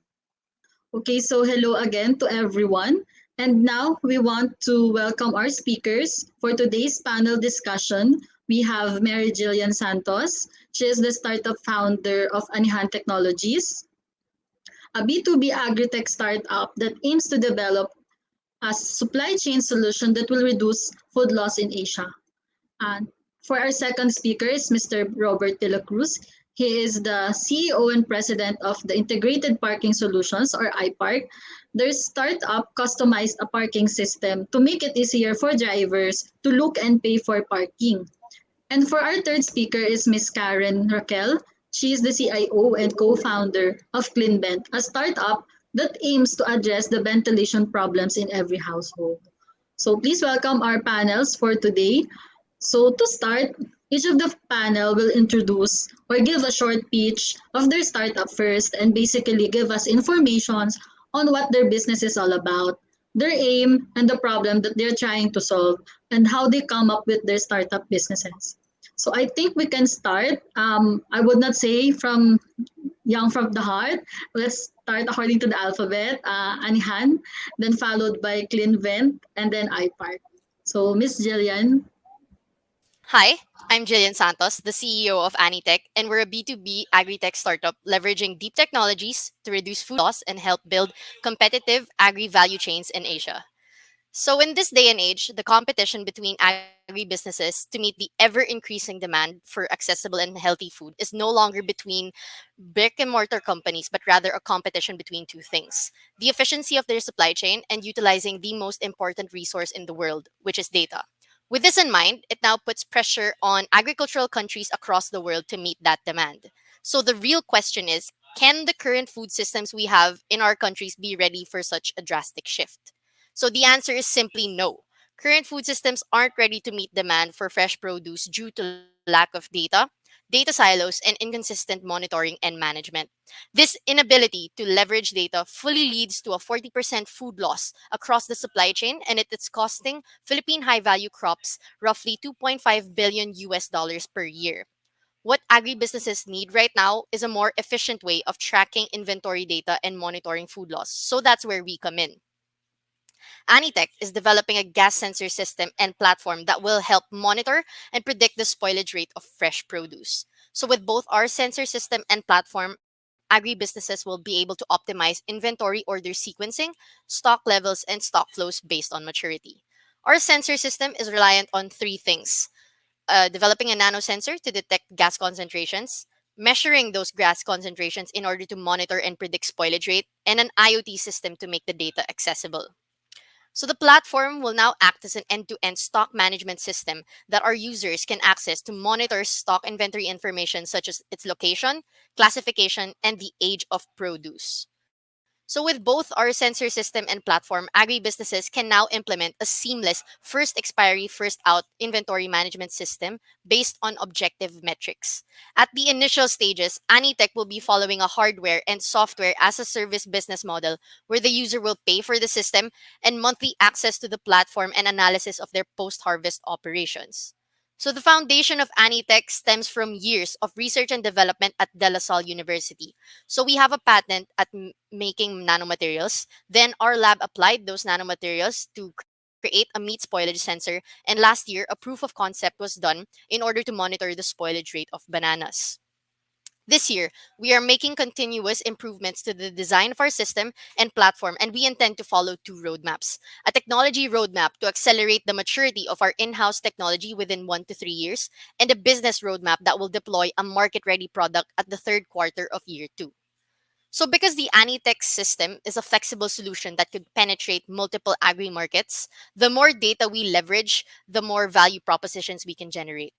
Okay, so hello again to everyone. And now we want to welcome our speakers for today's panel discussion. We have Mary Jillian Santos. She is the startup founder of Anihan Technologies, a B2B agri-tech startup that aims to develop a supply chain solution that will reduce food loss in Asia. And for our second speaker is Mr. Robert De La Cruz. He is the CEO and president of the Integrated Parking Solutions, or iPark. Their startup customized a parking system to make it easier for drivers to look and pay for parking. And for our third speaker is Miss Karen Raquel. She is the CIO and co-founder of CleanVent, a startup that aims to address the ventilation problems in every household. So please welcome our panels for today. So to start, each of the panel will introduce or give a short pitch of their startup first and basically give us informations on what their business is all about, their aim and the problem that they're trying to solve, and how they come up with their startup businesses. So I think we can start. I would not say from young from the heart. Let's start according to the alphabet. Anihan, then followed by CleanVent, and then iPark. So Miss Jillian. Hi, I'm Jillian Santos, the CEO of Anitech, and we're a B2B agri-tech startup leveraging deep technologies to reduce food loss and help build competitive agri value chains in Asia. So, in this day and age, the competition between agribusinesses to meet the ever increasing demand for accessible and healthy food is no longer between brick and mortar companies, but rather a competition between two things: the efficiency of their supply chain and utilizing the most important resource in the world, which is data. With this in mind, it now puts pressure on agricultural countries across the world to meet that demand. So, the real question is, can the current food systems we have in our countries be ready for such a drastic shift? So the answer is simply no. Current food systems aren't ready to meet demand for fresh produce due to lack of data silos, and inconsistent monitoring and management. This inability to leverage data fully leads to a 40% food loss across the supply chain, and it is costing Philippine high value crops roughly 2.5 billion US dollars per year. What agribusinesses need right now is a more efficient way of tracking inventory data and monitoring food loss. So that's where we come in. Anitech is developing a gas sensor system and platform that will help monitor and predict the spoilage rate of fresh produce. So, with both our sensor system and platform, agribusinesses will be able to optimize inventory order sequencing, stock levels, and stock flows based on maturity. Our sensor system is reliant on three things: developing a nanosensor to detect gas concentrations, measuring those gas concentrations in order to monitor and predict spoilage rate, and an IoT system to make the data accessible. So the platform will now act as an end-to-end stock management system that our users can access to monitor stock inventory information such as its location, classification, and the age of produce. So with both our sensor system and platform, agribusinesses can now implement a seamless first expiry, first out inventory management system based on objective metrics. At the initial stages, Anitech will be following a hardware and software as a service business model where the user will pay for the system and monthly access to the platform and analysis of their post harvest operations. So, the foundation of Anitech stems from years of research and development at De La Salle University. So, we have a patent at making nanomaterials. Then, our lab applied those nanomaterials to create a meat spoilage sensor. And last year, a proof of concept was done in order to monitor the spoilage rate of bananas. This year, we are making continuous improvements to the design of our system and platform, and we intend to follow two roadmaps: a technology roadmap to accelerate the maturity of our in house technology within 1 to 3 years, and a business roadmap that will deploy a market ready product at the third quarter of year two. So, because the Anitech system is a flexible solution that could penetrate multiple agri markets, the more data we leverage, the more value propositions we can generate.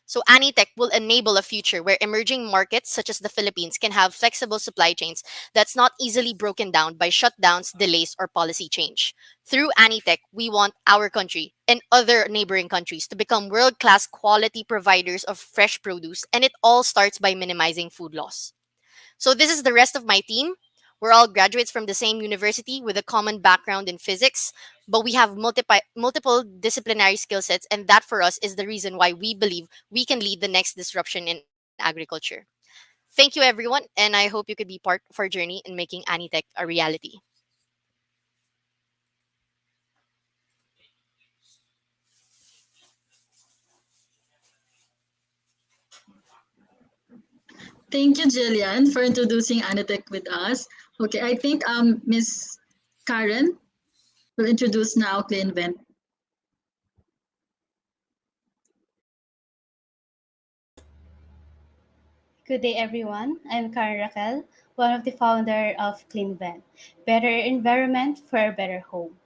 So Anitech will enable a future where emerging markets such as the Philippines can have flexible supply chains that's not easily broken down by shutdowns, delays, or policy change. Through Anitech, we want our country and other neighboring countries to become world-class quality providers of fresh produce, and it all starts by minimizing food loss. So this is the rest of my team. We're all graduates from the same university with a common background in physics, but we have multiple disciplinary skill sets, and that for us is the reason why we believe we can lead the next disruption in agriculture. Thank you, everyone, and I hope you could be part of our journey in making Anitech a reality. Thank you, Jillian, for introducing Anitech with us. Okay, I think Miss Karen will introduce now CleanVent. Good day, everyone. I'm Karen Raquel, one of the founder of CleanVent, Better Environment for a Better Home.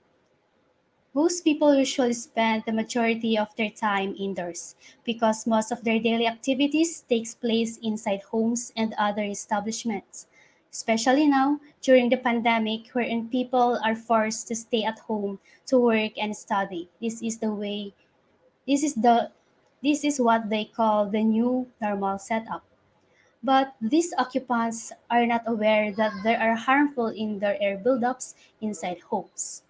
Most people usually spend the majority of their time indoors because most of their daily activities takes place inside homes and other establishments. Especially now during the pandemic wherein people are forced to stay at home to work and study. This is the this is what they call the new normal setup. But these occupants are not aware that there are harmful indoor air buildups inside homes,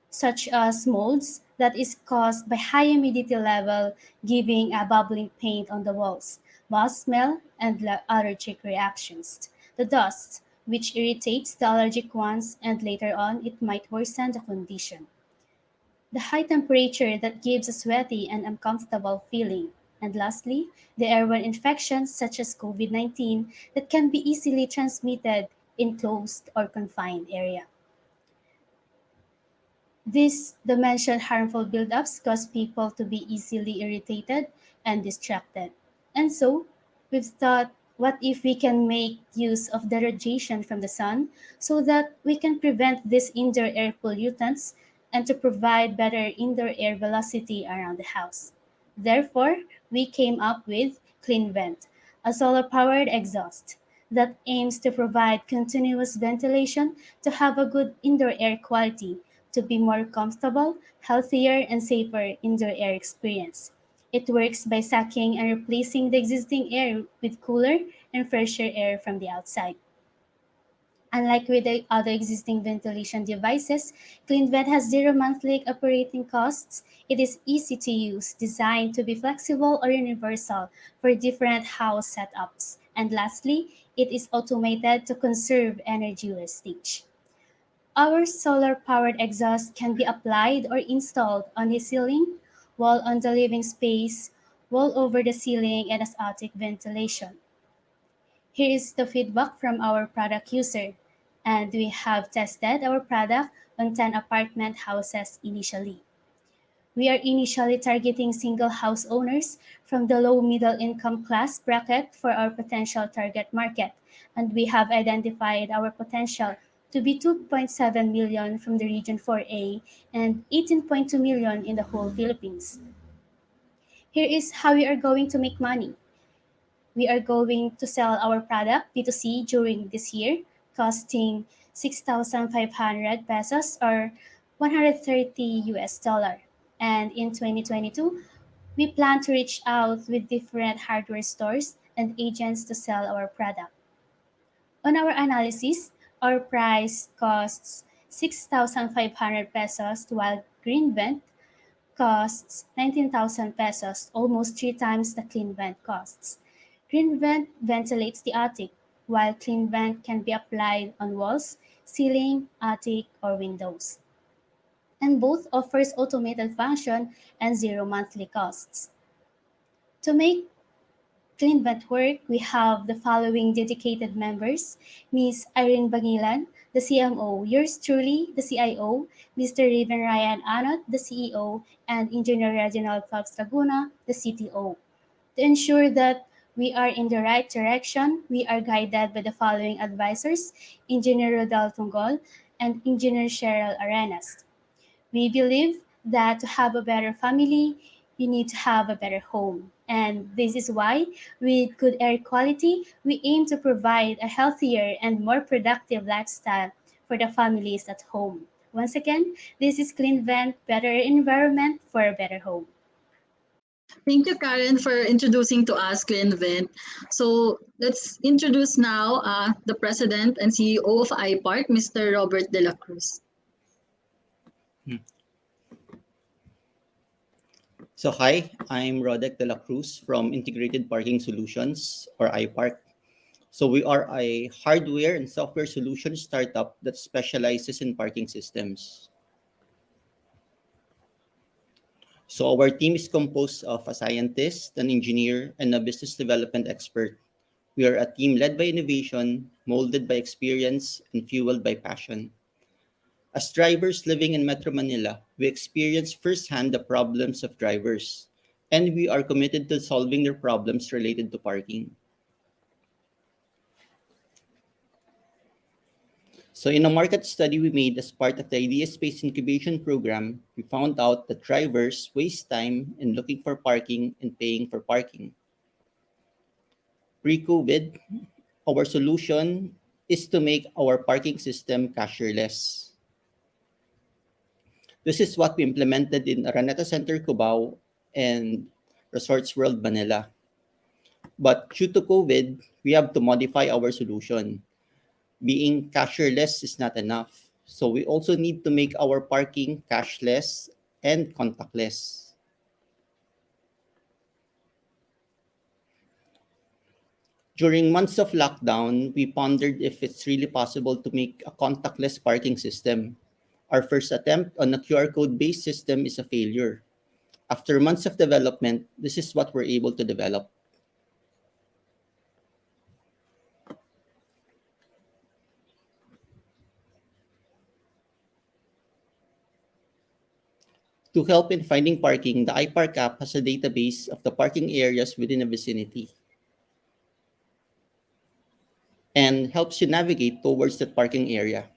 such as molds that is caused by high humidity level giving a bubbling paint on the walls, moss smell, and allergic reactions. The dust, which irritates the allergic ones and later on it might worsen the condition. The high temperature that gives a sweaty and uncomfortable feeling. And lastly, the airborne infections such as COVID-19 that can be easily transmitted in closed or confined area. The mentioned harmful buildups cause people to be easily irritated and distracted. And so, we've thought, what if we can make use of the radiation from the sun so that we can prevent these indoor air pollutants and to provide better indoor air velocity around the house? Therefore, we came up with CleanVent, a solar powered exhaust that aims to provide continuous ventilation to have a good indoor air quality to be more comfortable, healthier, and safer indoor air experience. It works by sucking and replacing the existing air with cooler and fresher air from the outside. Unlike with the other existing ventilation devices, CleanVent has zero monthly operating costs. It is easy to use, designed to be flexible or universal for different house setups. And lastly, it is automated to conserve energy wastage. Our solar-powered exhaust can be applied or installed on the ceiling, wall on the living space, wall over the ceiling, and as attic ventilation. Here is the feedback from our product user, and we have tested our product on 10 apartment houses initially. We are initially targeting single house owners from the low middle income class bracket for our potential target market, and we have identified our potential to be 2.7 million from the region 4A and 18.2 million in the whole Philippines. Here is how we are going to make money. We are going to sell our product B2C during this year, costing 6,500 pesos or 130 US dollar. And in 2022, we plan to reach out with different hardware stores and agents to sell our product. On our analysis, our price costs 6,500 pesos while Green Vent costs 19,000 pesos, almost three times the clean vent costs. Green vent ventilates the attic, while clean vent can be applied on walls, ceiling, attic, or windows. And both offers automated function and zero monthly costs. To make clean vent work, we have the following dedicated members: Ms. Irene Bangilan, the CMO, yours truly, the CIO, Mr. Raven Ryan Anot, the CEO, and Engineer Reginald Fox Laguna, the CTO. To ensure that we are in the right direction, we are guided by the following advisors: Engineer Rodel Tungol and Engineer Cheryl Arenas. We believe that to have a better family, you need to have a better home. And this is why, with good air quality, we aim to provide a healthier and more productive lifestyle for the families at home. Once again, this is Clean Vent, better environment for a better home. Thank you, Karen, for introducing to us CleanVent. So let's introduce now the President and CEO of iPark, Mr. Robert De La Cruz. So hi, I'm Rodek De La Cruz from Integrated Parking Solutions, or iPark. So we are a hardware and software solution startup that specializes in parking systems. So our team is composed of a scientist, an engineer, and a business development expert. We are a team led by innovation, molded by experience, and fueled by passion. As drivers living in Metro Manila, we experience firsthand the problems of drivers, and we are committed to solving their problems related to parking. So in a market study we made as part of the Idea Space Incubation Program, we found out that drivers waste time in looking for parking and paying for parking. Pre-COVID, our solution is to make our parking system cashierless. This is what we implemented in Araneta Center, Cubao, and Resorts World, Manila. But due to COVID, we have to modify our solution. Being cashierless is not enough. So we also need to make our parking cashless and contactless. During months of lockdown, we pondered if it's really possible to make a contactless parking system. Our first attempt on a QR code-based system is a failure. After months of development, this is what we're able to develop. To help in finding parking, the iPark app has a database of the parking areas within a vicinity and helps you navigate towards that parking area.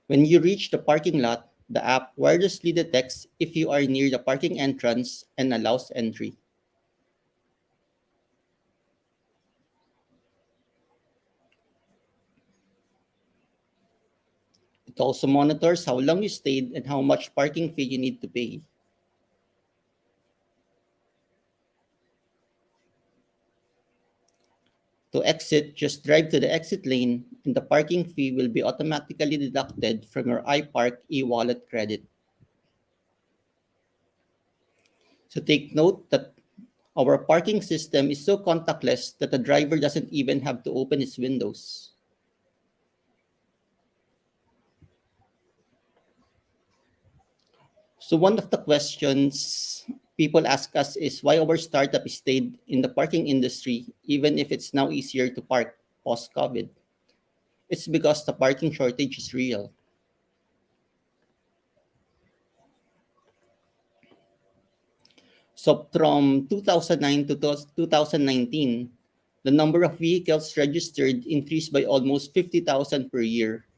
When you reach the parking lot, the app wirelessly detects if you are near the parking entrance and allows entry. It also monitors how long you stayed and how much parking fee you need to pay. To exit, just drive to the exit lane and the parking fee will be automatically deducted from your iPark e-wallet credit. So take note that our parking system is so contactless that the driver doesn't even have to open his windows. So one of the questions people ask us is why our startup stayed in the parking industry even if it's now easier to park post-COVID. It's because the parking shortage is real. So from 2009 to 2019, the number of vehicles registered increased by almost 50,000 per year,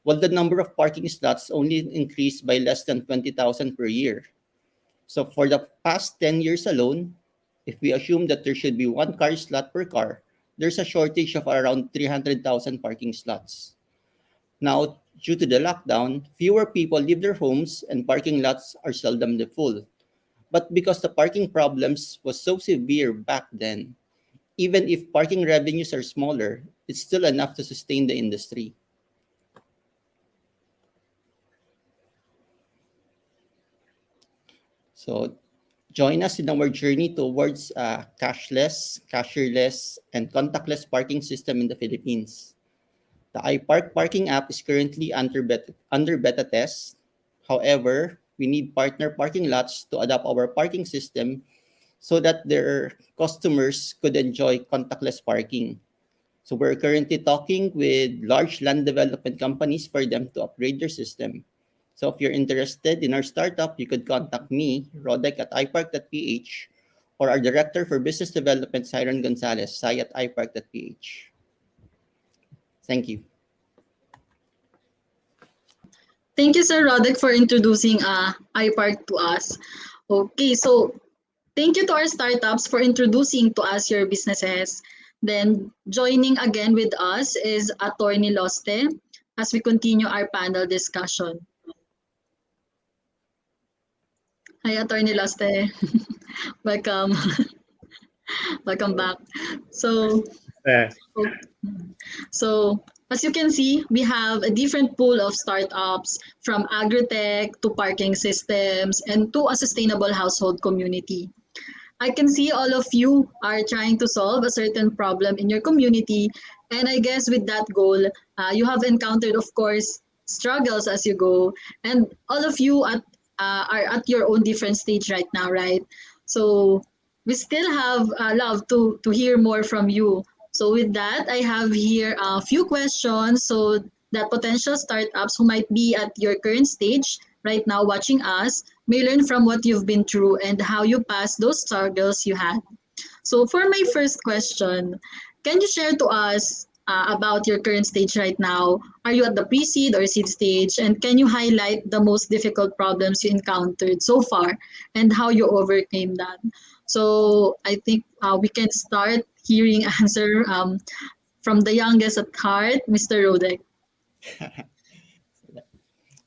while the number of parking slots only increased by less than 20,000 per year. So for the past 10 years alone, if we assume that there should be one car slot per car, there's a shortage of around 300,000 parking slots. Now, due to the lockdown, fewer people leave their homes and parking lots are seldomly full. But because the parking problems was so severe back then, even if parking revenues are smaller, it's still enough to sustain the industry. So join us in our journey towards a cashless, cashierless, and contactless parking system in the Philippines. The iPark parking app is currently under beta test. However, we need partner parking lots to adapt our parking system so that their customers could enjoy contactless parking. So we're currently talking with large land development companies for them to upgrade their system. So if you're interested in our startup, you could contact me, Rodek at ipark.ph, or our Director for Business Development, Siren Gonzalez, Sai at ipark.ph. Thank you. Thank you, Sir Roderick, for introducing iPark to us. Okay, so thank you to our startups for introducing to us your businesses. Then joining again with us is Attorney Loste as we continue our panel discussion. Hi, Attorney Loste. Welcome. Welcome back. So, Uh, so as you can see, we have a different pool of startups from agri-tech to parking systems and to a sustainable household community. I can see all of you are trying to solve a certain problem in your community. And I guess with that goal, you have encountered, of course, struggles as you go. And all of you are at your own different stage right now, right? So we still have love to hear more from you. So with that, I have here a few questions so that potential startups who might be at your current stage right now watching us may learn from what you've been through and how you passed those struggles you had. So, for my first question, can you share to us about your current stage right now? Are you at the pre seed or seed stage? And can you highlight the most difficult problems you encountered so far and how you overcame that? So, I think we can start hearing answer from the youngest at heart, Mr. Rodek.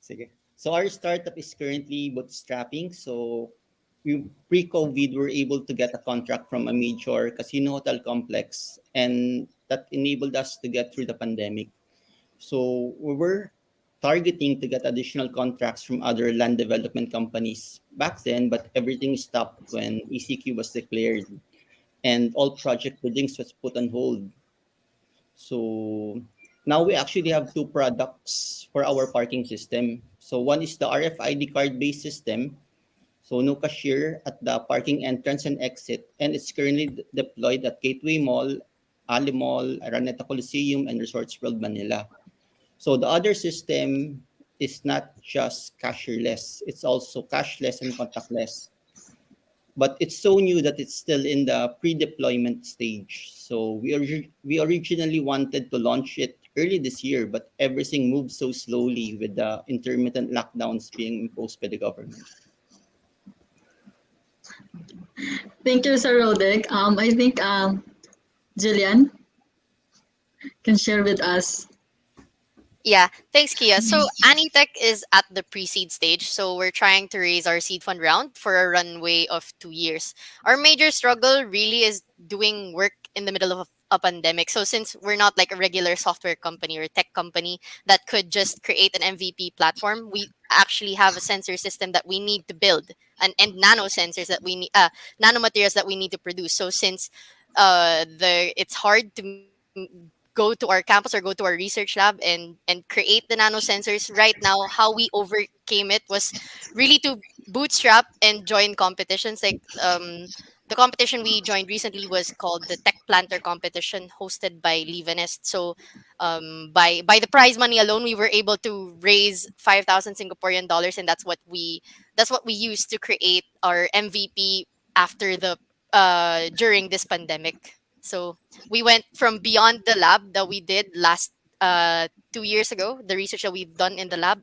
Sige. So our startup is currently bootstrapping. So we pre-COVID were able to get a contract from a major casino hotel complex, and that enabled us to get through the pandemic. So we were targeting to get additional contracts from other land development companies back then, but everything stopped when ECQ was declared and all project biddings was put on hold. So now we actually have two products for our parking system. So one is the RFID card-based system. So no cashier at the parking entrance and exit, and it's currently deployed at Gateway Mall, Ali Mall, Araneta Coliseum, and Resorts World Manila. So the other system is not just cashierless; it's also cashless and contactless. But it's so new that it's still in the pre-deployment stage. So we originally wanted to launch it early this year, but everything moved so slowly with the intermittent lockdowns being imposed by the government. Thank you, Sir Rodek. I think Jillian can share with us. Yeah, thanks, Kia. So Anitech is at the pre-seed stage, so we're trying to raise our seed fund round for a runway of 2 years. Our major struggle really is doing work in the middle a pandemic. So since we're not like a regular software company or tech company that could just create an MVP platform, we actually have a sensor system that we need to build, and nano sensors that we need, nanomaterials that we need to produce. So since the it's hard to go to our campus or go to our research lab and create the nano sensors right now, how we overcame it was really to bootstrap and join competitions. Like the competition we joined recently was called the Tech Planter competition, hosted by Levenest. So by the prize money alone, we were able to raise 5,000 Singaporean dollars, and that's what we used to create our MVP after the during this pandemic. So we went from beyond the lab that we did last 2 years ago, the research that we've done in the lab,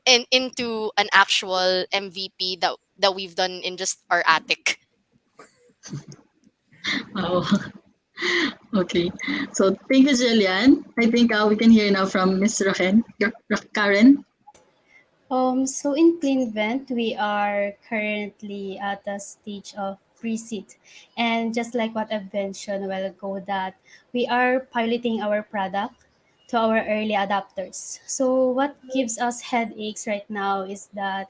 and into an actual MVP that we've done in just our attic. Oh, okay. So thank you, Jillian. I think we can hear now from Miss Karen. So in CleanVent, we are currently at the stage of pre-seed. And just like what I've mentioned a while ago, that we are piloting our product to our early adopters. So what gives us headaches right now is that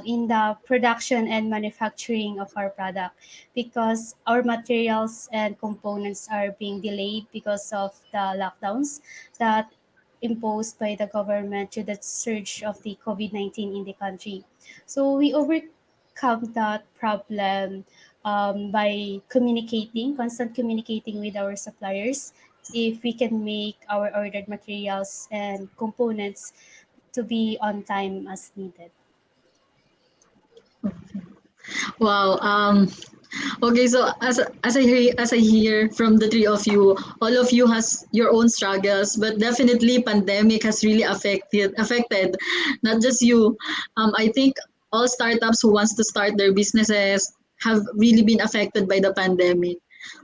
in the production and manufacturing of our product, because our materials and components are being delayed because of the lockdowns that imposed by the government to the surge of the COVID-19 in the country. So we overcome that problem by communicating, constant communicating with our suppliers, if we can make our ordered materials and components to be on time as needed. Wow. Okay, so as I hear from the three of you, all of you has your own struggles, but definitely pandemic has really affected not just you. I think all startups who wants to start their businesses have really been affected by the pandemic.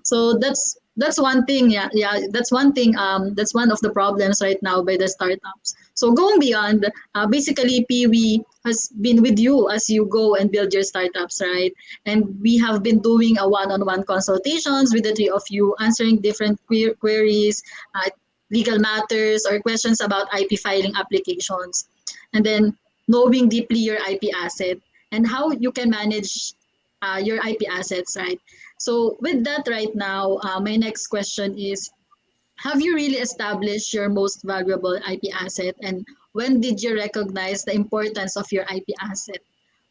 So that's one thing. Yeah, that's one thing. That's one of the problems right now by the startups. So going beyond, basically, Peewee has been with you as you go and build your startups, right? And we have been doing a one-on-one consultations with the three of you, answering different queries, legal matters, or questions about IP filing applications. And then knowing deeply your IP asset and how you can manage your IP assets, right? So with that right now, my next question is, have you really established your most valuable IP asset, and when did you recognize the importance of your IP asset?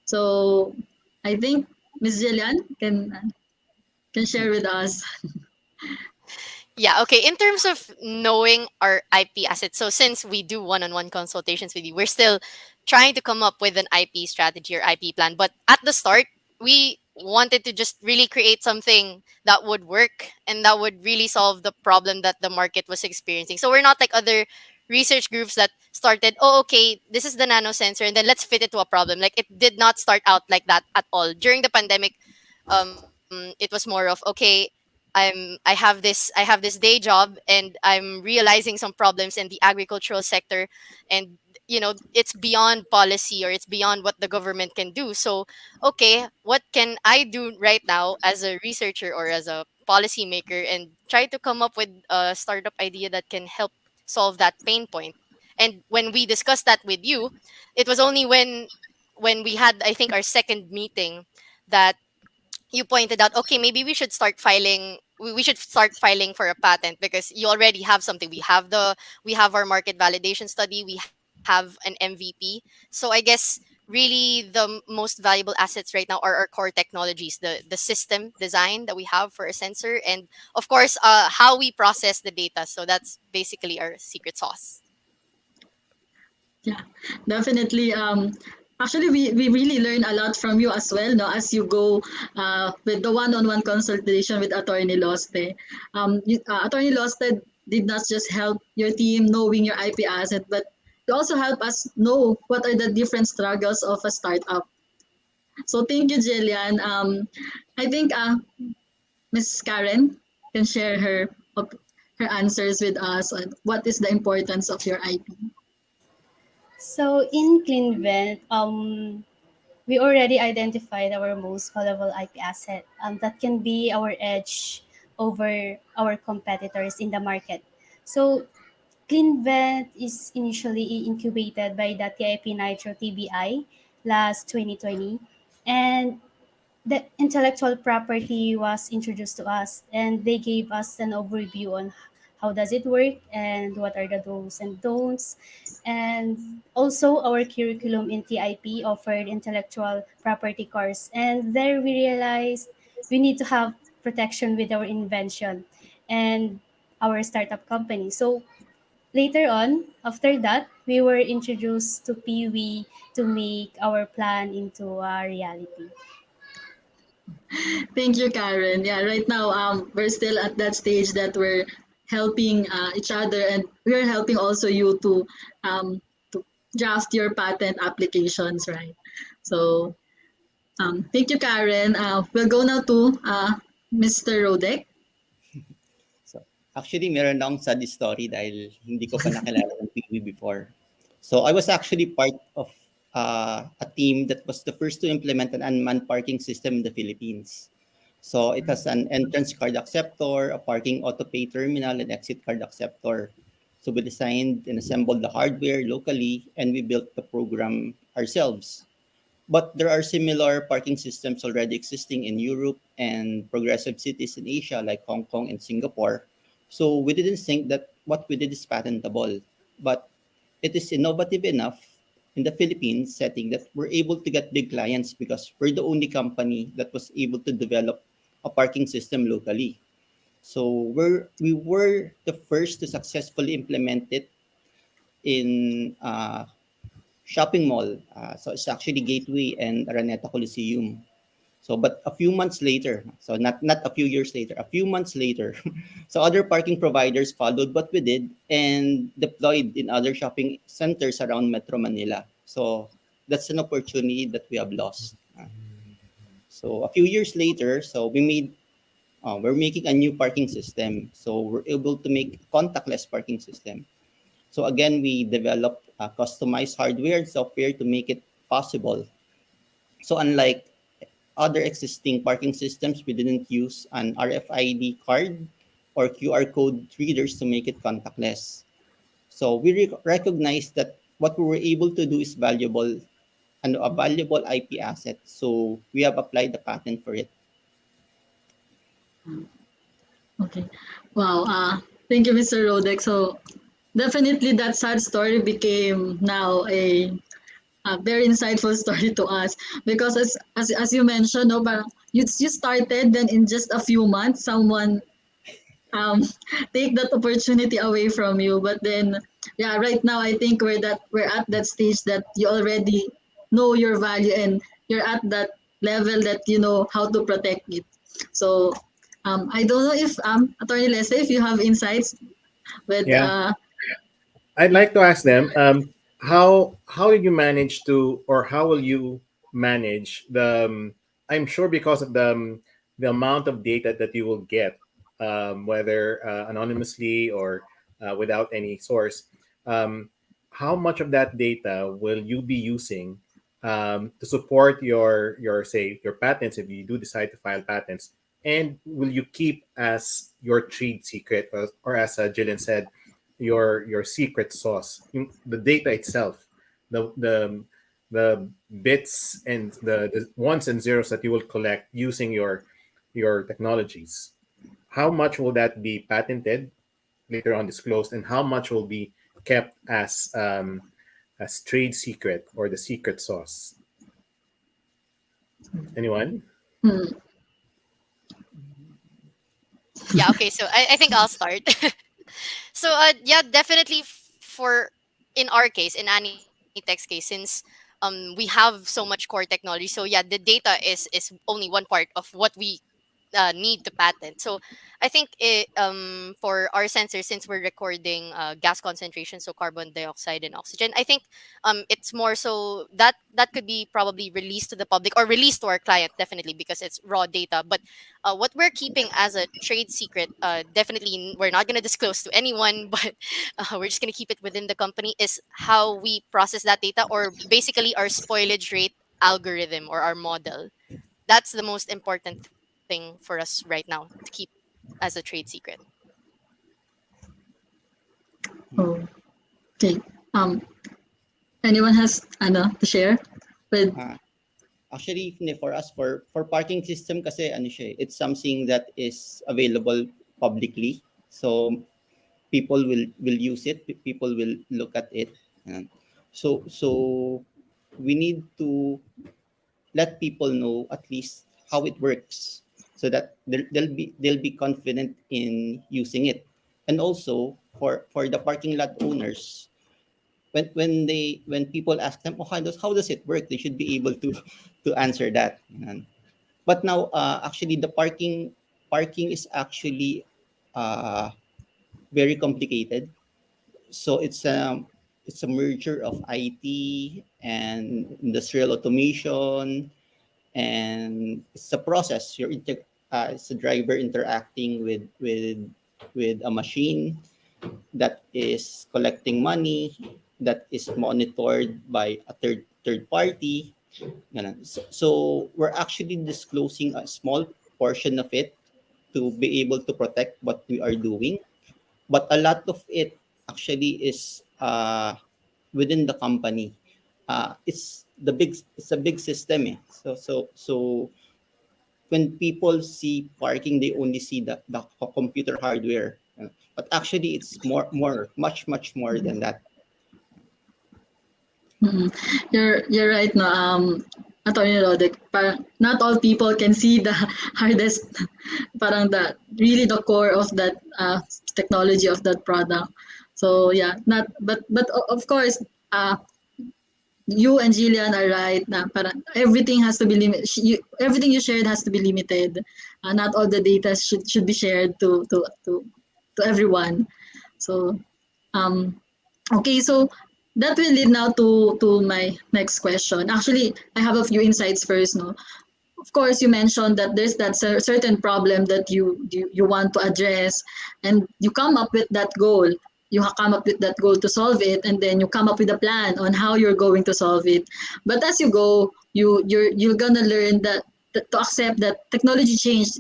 So I think Ms. Jillian can share with us. Yeah, okay. In terms of knowing our IP assets, so since we do one-on-one consultations with you, we're still trying to come up with an IP strategy or IP plan. But at the start, we wanted to just really create something that would work and that would really solve the problem that the market was experiencing. So we're not like other research groups that started, oh, okay, this is the nano sensor, and then let's fit it to a problem. Like, it did not start out like that at all. During the pandemic, it was more of, okay, I have this day job, and I'm realizing some problems in the agricultural sector, and it's beyond policy, or it's beyond what the government can do. So okay, what can I do right now as a researcher or as a policymaker, and try to come up with a startup idea that can help solve that pain point. And when we discussed that with you, it was only when we had, I think, our second meeting, that you pointed out, okay, maybe we should start filing for a patent, because you already have something. We have our market validation study, we have an MVP. So I guess really most valuable assets right now are our core technologies, the system design that we have for a sensor, and of course how we process the data. So that's basically our secret sauce. Yeah, definitely. Actually, we really learn a lot from you as well, no? As you go with the one-on-one consultation with Attorney Loste. Attorney Loste did not just help your team knowing your IP asset, but you also help us know what are the different struggles of a startup. So thank you, Jillian. I think Ms. Karen can share her answers with us on what is the importance of your IP. So in CleanVent, we already identified our most valuable IP asset. That can be our edge over our competitors in the market. So CleanVent is initially incubated by the TIP Nitro TBI last 2020, and the intellectual property was introduced to us, and they gave us an overview on how does it work and what are the do's and don'ts. And also our curriculum in TIP offered intellectual property course, and there we realized we need to have protection with our invention and our startup company. So later on, after that, we were introduced to Peewee to make our plan into a reality. Thank you, Karen. Yeah, right now we're still at that stage that we're helping each other, and we're helping also you to draft your patent applications, right? So thank you, Karen. We'll go now to Mr. Rodek. So, actually, meron akong sad story dahil hindi ko pa nakilala ng PV before. So, I was actually part of a team that was the first to implement an unmanned parking system in the Philippines. So, it has an entrance card acceptor, a parking auto pay terminal, and exit card acceptor. So, we designed and assembled the hardware locally, and we built the program ourselves. But there are similar parking systems already existing in Europe and progressive cities in Asia like Hong Kong and Singapore. So we didn't think that what we did is patentable, but it is innovative enough in the Philippines setting that we're able to get big clients because we're the only company that was able to develop a parking system locally. So we were the first to successfully implement it in shopping mall. So it's actually Gateway and Araneta Coliseum. So, but a few months later, so not a few years later, a few months later, so other parking providers followed what we did and deployed in other shopping centers around Metro Manila. So that's an opportunity that we have lost. So a few years later, so we're making a new parking system. So we're able to make contactless parking system. So again, we developed customized hardware and software to make it possible. So unlike other existing parking systems, we didn't use an RFID card or QR code readers to make it contactless. So we recognize that what we were able to do is valuable and a valuable IP asset. So we have applied the patent for it. Okay. Wow. Thank you, Mr. Rodek. So definitely that sad story became now a very insightful story to us because as you mentioned, no, parang you started, then in just a few months someone um take that opportunity away from you. But then yeah, right now I think we're at that stage that you already know your value, and you're at that level that you know how to protect it. So I don't know if Attorney Leslie, if you have insights with Yeah, I'd like to ask them, how did you manage to, or how will you manage the? I'm sure because of the amount of data that you will get, whether anonymously or without any source, um, how much of that data will you be using to support your say your patents if you do decide to file patents, and will you keep as your trade secret, or as Jillian said, your secret sauce, the data itself, the bits and the ones and zeros that you will collect using your technologies. How much will that be patented, later on disclosed, and how much will be kept as trade secret or the secret sauce? Anyone? hmm, Yeah, okay. So I think I'll start. So yeah, definitely for in our case, in Anitech's case, since we have so much core technology, so yeah, the data is only one part of what we need to patent. So I think for our sensors, since we're recording gas concentration, so carbon dioxide and oxygen, I think it's more so that that could be probably released to the public or released to our client, definitely, because it's raw data. But what we're keeping as a trade secret, definitely we're not going to disclose to anyone, but we're just going to keep it within the company, is how we process that data, or basically our spoilage rate algorithm or our model. That's the most important thing for us right now to keep. as a trade secret. Oh, okay. Um, anyone has to share with? Ah, actually, for us, for parking system kasi ano siya, it's something that is available publicly. So people will use it, people will look at it. Yan. So we need to let people know at least how it works, so that they'll be confident in using it. And also for the parking lot owners, when people ask them, oh, how does it work, they should be able to answer that. But now, actually, the parking is actually uh, very complicated. So it's a merger of IT and industrial automation, and it's a process. It's a driver interacting with a machine that is collecting money, that is monitored by a third party. Ganun. So we're actually disclosing a small portion of it to be able to protect what we are doing, but a lot of it actually is within the company. It's a big system. So when people see parking, they only see the computer hardware. But actually, it's much more than that. Mm. You're right. No, Attorney Rodek, parang not all people can see the hardest, parang the really the core of that technology of that product. So yeah, not but of course, uh, you and Jillian are right na parang everything has to be everything you shared has to be limited. Not all the data should be shared to everyone. So um okay, so that will lead now to my next question. Actually, I have a few insights first. No, of course, you mentioned that there's that certain problem that you want to address, and you come up with that goal. You come up with that goal to solve it, and then you come up with a plan on how you're going to solve it. But as you go, you're gonna learn that to accept that technology changed.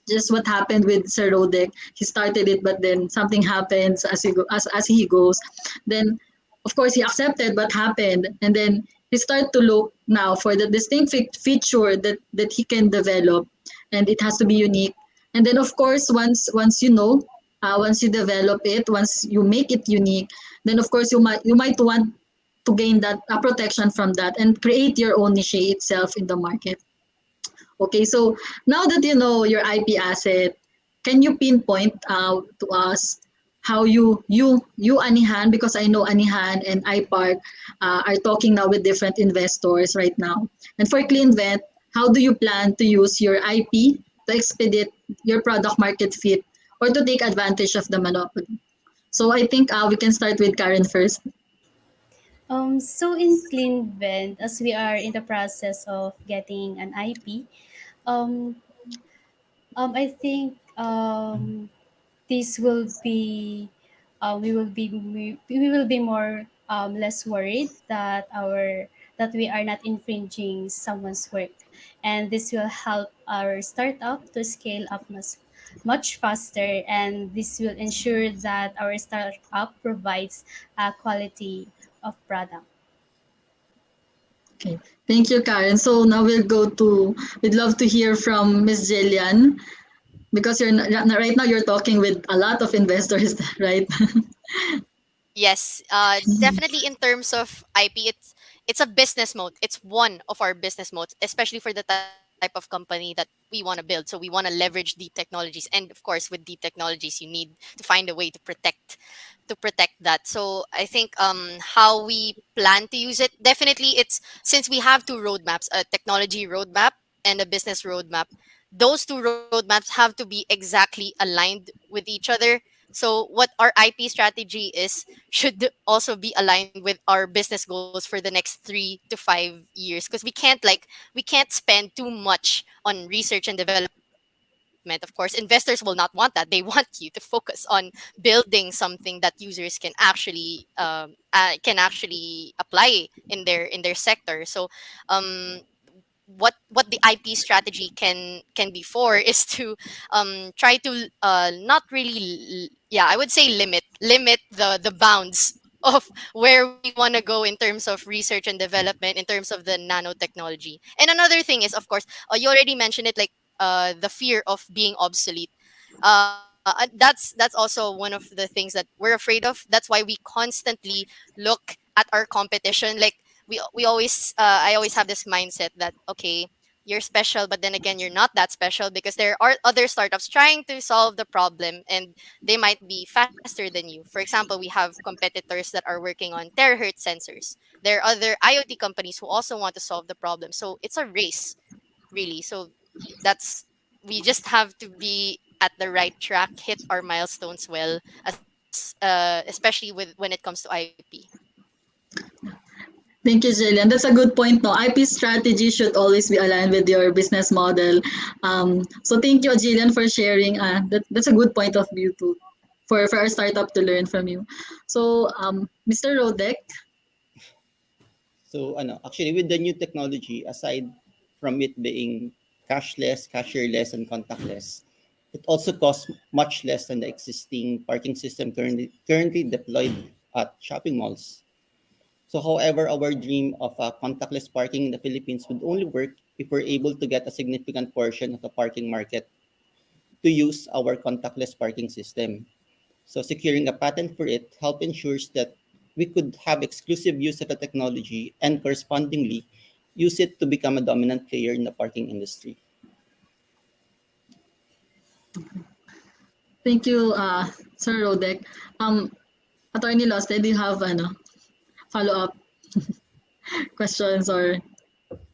Just what happened with Sir Rodek. He started it, but then something happens as he goes. Then, of course, he accepted what happened, and then he start to look now for the distinct feature that he can develop, and it has to be unique. And then, of course, once you know, once you develop it, once you make it unique, then of course you might want to gain that protection from that and create your own niche itself in the market. Okay, so now that you know your IP asset, can you pinpoint to us how you Anihan, because I know Anihan and iPark are talking now with different investors right now. And for CleanVent, how do you plan to use your IP to expedite your product market fit or to take advantage of the monopoly? So I think we can start with Karen first. So in CleanVent, as we are in the process of getting an IP, um, I think this will be we will be more less worried that our that we are not infringing someone's work, and this will help our startup to scale up much faster, and this will ensure that our startup provides a quality of product. Okay, thank you, Karen. So now we'd love to hear from Miss Jillian, because right now you're talking with a lot of investors, right? Yes, definitely in terms of IP, it's a business mode. It's one of our business modes, especially for the type of company that we want to build. So we want to leverage deep technologies, and of course, with deep technologies, you need to find a way to protect that. So I think how we plan to use it, definitely it's since we have two roadmaps, a technology roadmap and a business roadmap. Those two roadmaps have to be exactly aligned with each other. So what our IP strategy is should also be aligned with our business goals for the next 3 to 5 years, because we can't spend too much on research and development. Of course, investors will not want that. They want you to focus on building something that users can actually apply in their sector. So um what the IP strategy can be for is to try to not really yeah, I would say limit the bounds of where we want to go in terms of research and development in terms of the nanotechnology. And another thing is, of course, you already mentioned it, like the fear of being obsolete. That's also one of the things that we're afraid of. That's why we constantly look at our competition. Like we always I always have this mindset that, okay, you're special, but then again, you're not that special because there are other startups trying to solve the problem and they might be faster than you. For example, we have competitors that are working on terahertz sensors. There are other IoT companies who also want to solve the problem. So it's a race, really. So that's we just have to be at the right track, hit our milestones well, as especially with when it comes to IP. Thank you, Jillian. That's a good point. No, IP strategy should always be aligned with your business model. So thank you, Jillian, for sharing. That's a good point of view too, for our startup to learn from you. So, Mr. Rodek, So actually with the new technology, aside from it being cashless, cashierless, and contactless, it also costs much less than the existing parking system currently deployed at shopping malls. So however, our dream of contactless parking in the Philippines would only work if we're able to get a significant portion of the parking market to use our contactless parking system. So securing a patent for it help ensures that we could have exclusive use of the technology and correspondingly use it to become a dominant player in the parking industry. thank you, Sir Rodek. Um, Attorney Loste, do you have follow-up questions or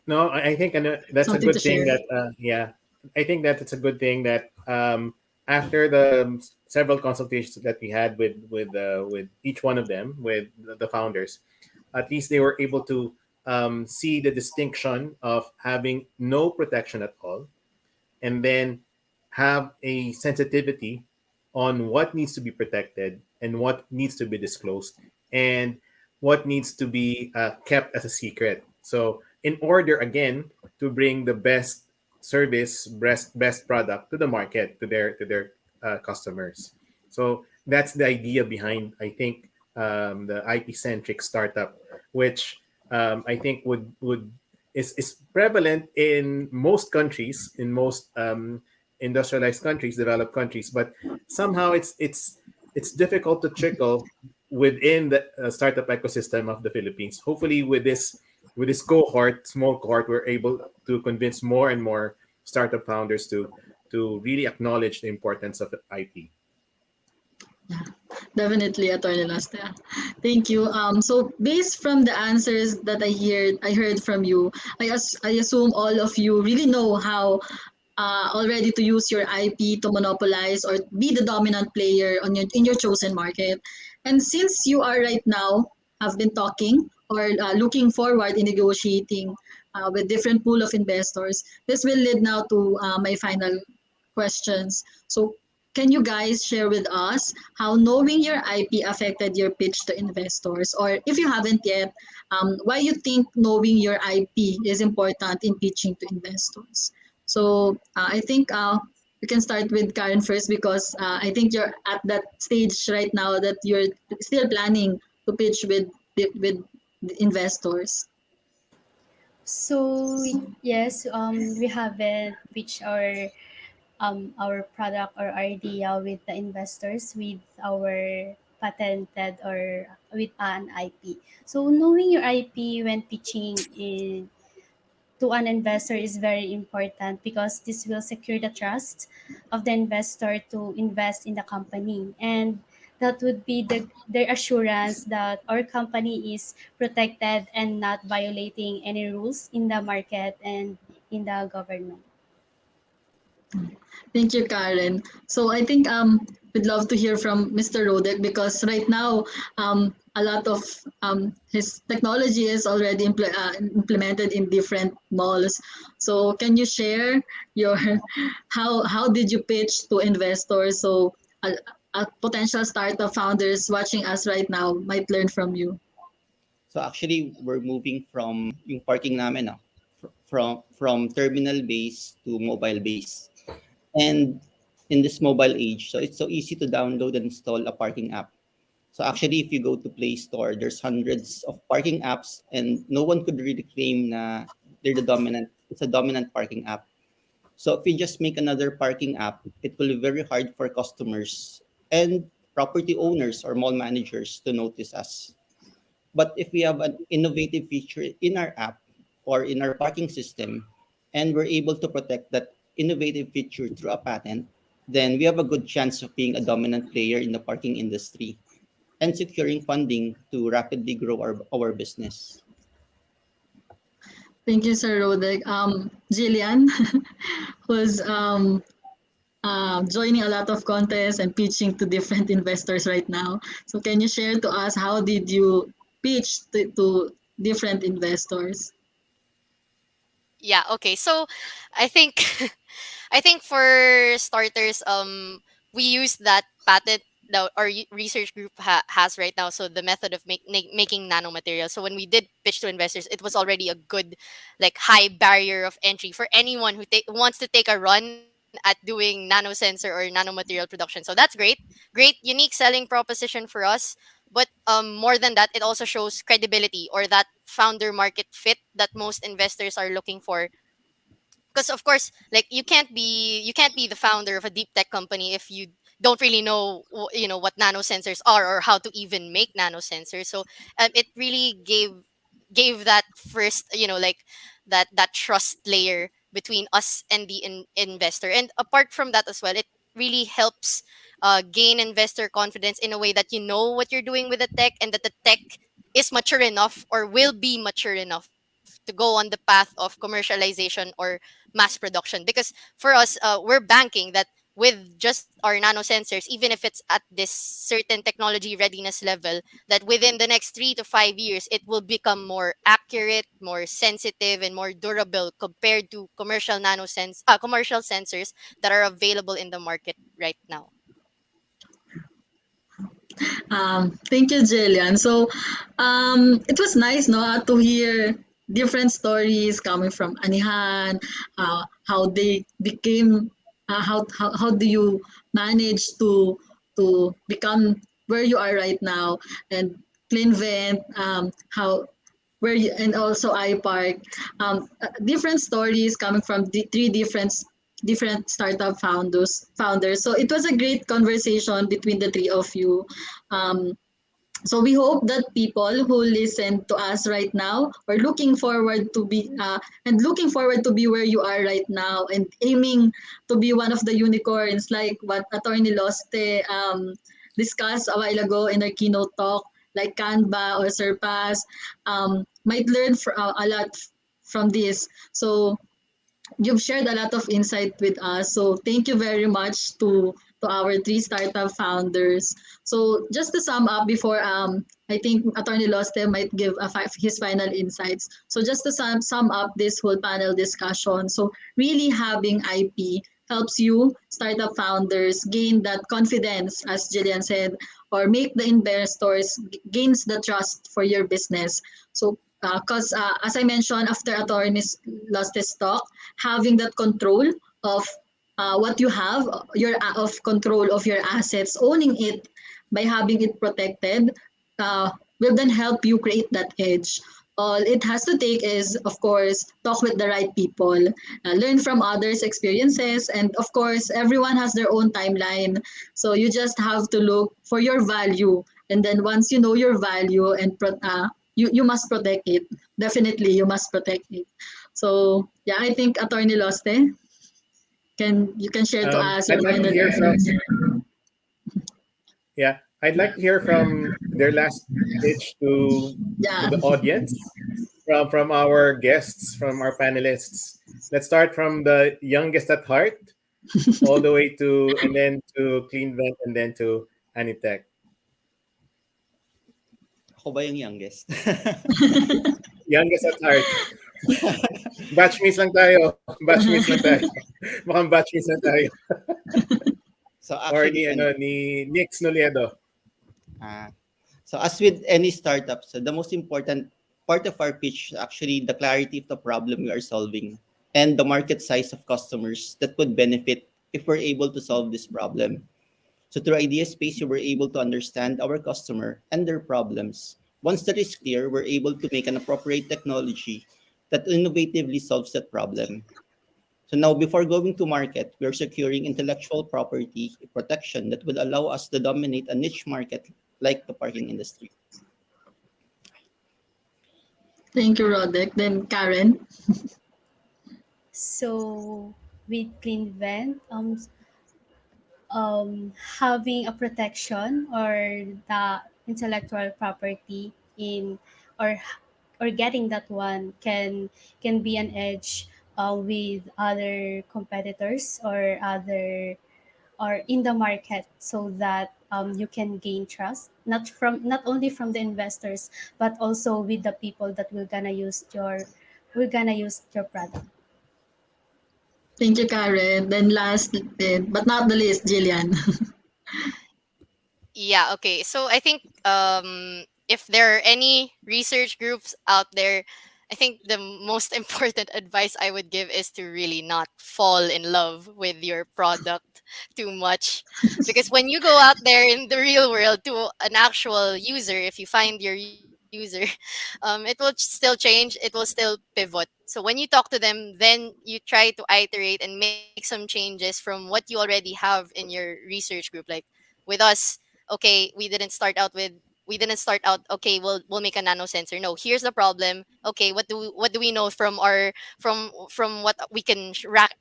No, I think that's a something to good thing share? that yeah, I think that it's a good thing that after the several consultations that we had with each one of them, with the founders, at least they were able to see the distinction of having no protection at all, and then have a sensitivity on what needs to be protected and what needs to be disclosed and what needs to be kept as a secret. So, in order again to bring the best service, best product to the market, to their customers. So that's the idea behind, I think, the IP centric startup, which I think would is prevalent in most countries, in most industrialized countries, developed countries, but somehow it's difficult to trickle within the startup ecosystem of the Philippines. Hopefully, with this cohort, small cohort, we're able to convince more and more startup founders to really acknowledge the importance of IP. Definitely, Attorney Lastra. Thank you. So based from the answers that I heard from you, I assume all of you really know how already to use your IP to monopolize or be the dominant player on in your chosen market. And since you are right now have been talking or looking forward in negotiating with different pool of investors, this will lead now to my final questions. So can you guys share with us how knowing your IP affected your pitch to investors? Or if you haven't yet, why you think knowing your IP is important in pitching to investors? So I think we can start with Karen first because I think you're at that stage right now that you're still planning to pitch with the investors. So yes, we haven't pitched our product or idea with the investors with our patented or with an IP. So knowing your IP when pitching to an investor is very important because this will secure the trust of the investor to invest in the company, and that would be their assurance that our company is protected and not violating any rules in the market and in the government. Thank you, Karen. So I think we'd love to hear from Mr. Rodek because right now a lot of his technology is already implemented in different malls. So can you share your how did you pitch to investors so potential startup founders watching us right now might learn from you? So actually, we're moving from yung parking namin from terminal base to mobile base. And in this mobile age, so it's so easy to download and install a parking app. So actually, if you go to Play Store, there's hundreds of parking apps, and no one could really claim na they're the dominant. It's a dominant parking app. So if you just make another parking app, it will be very hard for customers and property owners or mall managers to notice us. But if we have an innovative feature in our app or in our parking system, and we're able to protect that innovative feature through a patent, then we have a good chance of being a dominant player in the parking industry and securing funding to rapidly grow our business. Thank you, Sir Rodek. Jillian, who's joining a lot of contests and pitching to different investors right now. So can you share to us how did you pitch to different investors? Yeah, okay. So I think I think for starters, we use that patent that our research group has right now. So the method of making nanomaterials. So when we did pitch to investors, it was already a good, like, high barrier of entry for anyone who wants to take a run at doing nanosensor or nanomaterial production. So that's great, unique selling proposition for us. But more than that, it also shows credibility, or that founder market fit that most investors are looking for. Because of course, like, you can't be the founder of a deep tech company if you don't really know what nanosensors are, or how to even make nanosensors. So it really gave that first, like, that trust layer between us and the investor. And apart from that as well, it really helps gain investor confidence in a way that you know what you're doing with the tech, and that the tech is mature enough, or will be mature enough, to go on the path of commercialization or mass production. Because for us, we're banking that with just our nanosensors, even if it's at this certain technology readiness level, that within the next 3 to 5 years, it will become more accurate, more sensitive, and more durable compared to commercial sensors that are available in the market right now. Thank you, Jillian. So, it was nice, no, to hear different stories coming from Anihan, how they became, how do you manage to become where you are right now, and CleanVent, how where you, and also iPark, different stories coming from three different startup founders. So it was a great conversation between the three of you. Um, so we hope that people who listen to us right now are looking forward to be where you are right now, and aiming to be one of the unicorns, like what Attorney Loste discussed a while ago in our keynote talk, like Canva or Surpass, might learn a lot from this. So you've shared a lot of insight with us. So thank you very much to our three startup founders. So just to sum up before I think Attorney Loste might give his final insights. So just to sum up this whole panel discussion. So really having IP helps you startup founders gain that confidence, as Jillian said, or make the investors gains the trust for your business. So because as I mentioned, after Attorney Loste's talk, having that control of what you have, your of control of your assets, owning it by having it protected, will then help you create that edge. All it has to take is, of course, talk with the right people, learn from others' experiences, and of course, everyone has their own timeline. So you just have to look for your value, and then once you know your value, and you must protect it. Definitely, you must protect it. So yeah, I think Attorney Loste, you can share to us your I'd like to final hear from insights. Yeah, I'd like to hear from their last pitch to Yeah. the audience, from our guests, from our panelists. Let's start from the youngest at heart, all the way to and then to CleanVent, and then to Anitech. Ako ba yung youngest? Youngest at heart. Batchmates lang tayo. Batchmates lang tayo. Mukhang batchmates lang tayo. So Or actually, ni Nix Noliedo. so as with any startup, so the most important part of our pitch is actually the clarity of the problem we are solving and the market size of customers that would benefit if we're able to solve this problem. So through idea space, we were able to understand our customer and their problems. Once that is clear, we're able to make an appropriate technology that innovatively solves that problem. So now, before going to market, we're securing intellectual property protection that will allow us to dominate a niche market like the parking industry. Thank you, Roderick. Then Karen. So with Clean Vent, having a protection or the intellectual property in or getting that one can be an edge with other competitors or other or in the market, so that you can gain trust not only from the investors but also with the people that will gonna use your product. Thank you, Karen. Then last, but not the least, Jillian. Yeah, okay. So I think if there are any research groups out there, I think the most important advice I would give is to really not fall in love with your product too much. Because when you go out there in the real world to an actual user, if you find your user, it will still change, it will still pivot. So when you talk to them, then you try to iterate and make some changes from what you already have in your research group. Like with us, okay, we didn't start out, okay, we'll make a nano sensor. No, here's the problem. Okay, what do we know from our from what we can rack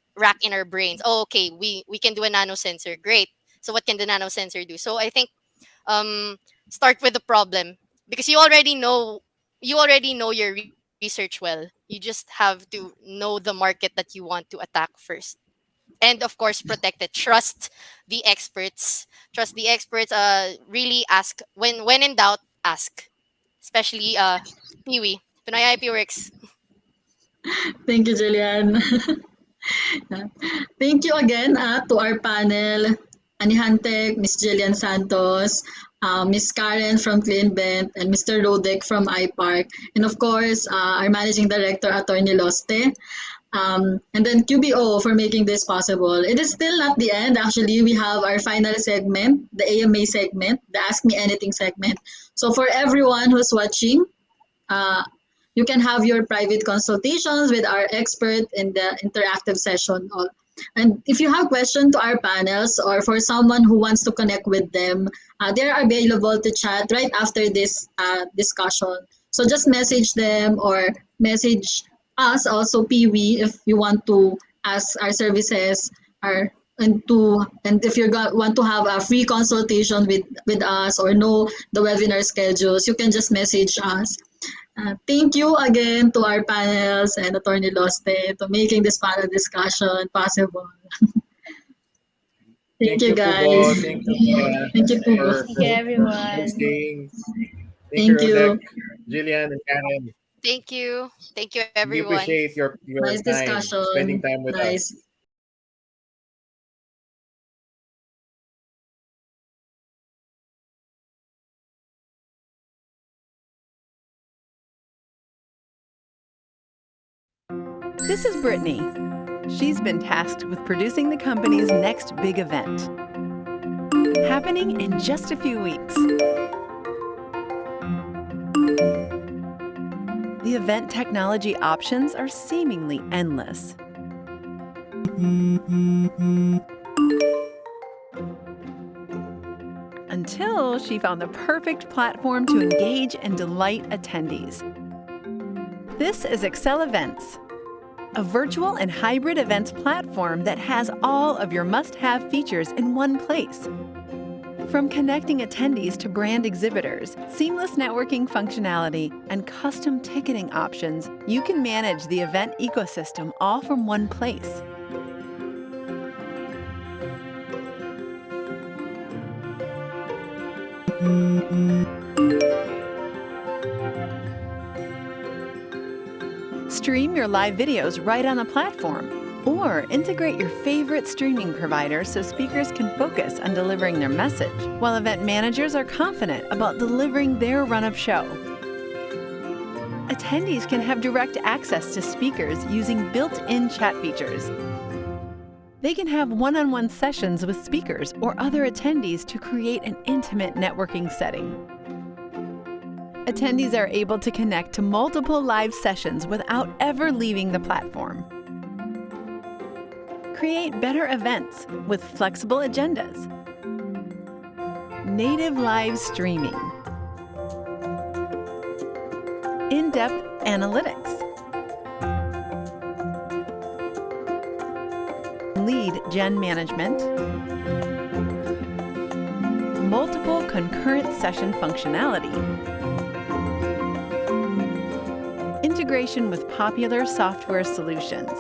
in our brains? Oh, okay, we can do a nano sensor. Great. So what can the nano sensor do? So I think um start with the problem, because you already know your research well. You just have to know the market that you want to attack first. And of course, protect it. Trust the experts. Really ask when in doubt, ask. Especially Peewee, Pinoy IP Works. Thank you, Jillian. Thank you again to our panel, Anihantek, Miss Jillian Santos, Miss Karen from CleanVent, and Mr. Rodek from iPark, and of course, our Managing Director, Attorney Loste. And then QBO for making this possible. It is still not the end. Actually, we have our final segment, the AMA segment, the Ask Me Anything segment. So for everyone who's watching, uh, you can have your private consultations with our expert in the interactive session. And if you have questions to our panels or for someone who wants to connect with them, they're available to chat right after this discussion. So just message them or message us also, Peewee, if you want to ask our services or and if you want to have a free consultation with us or know the webinar schedules, you can just message us. Thank you again to our panels and Attorney Loste to making this panel discussion possible. Thank Thank you, you, guys. Kubo. Thank you, Mia, Thank you, Kubo. Thank you, everyone. hosting. Thank you, Thank Rodek, you. Jillian, and Karen. Thank you. Thank you, We everyone. appreciate your Nice time, spending discussion. time with us. Nice. This is Brittany. She's been tasked with producing the company's next big event, happening in just a few weeks. The event technology options are seemingly endless. Until she found the perfect platform to engage and delight attendees. This is Excel Events, a virtual and hybrid events platform that has all of your must-have features in one place. From connecting attendees to brand exhibitors, seamless networking functionality, and custom ticketing options, you can manage the event ecosystem all from one place. Stream your live videos right on the platform, or integrate your favorite streaming provider so speakers can focus on delivering their message, while event managers are confident about delivering their run of show. attendees can have direct access to speakers using built-in chat features. They can have one-on-one sessions with speakers or other attendees to create an intimate networking setting. Attendees are able to connect to multiple live sessions without ever leaving the platform. Create better events with flexible agendas. Native live streaming. In-depth analytics. Lead gen management. Multiple concurrent session functionality. Integration with popular software solutions.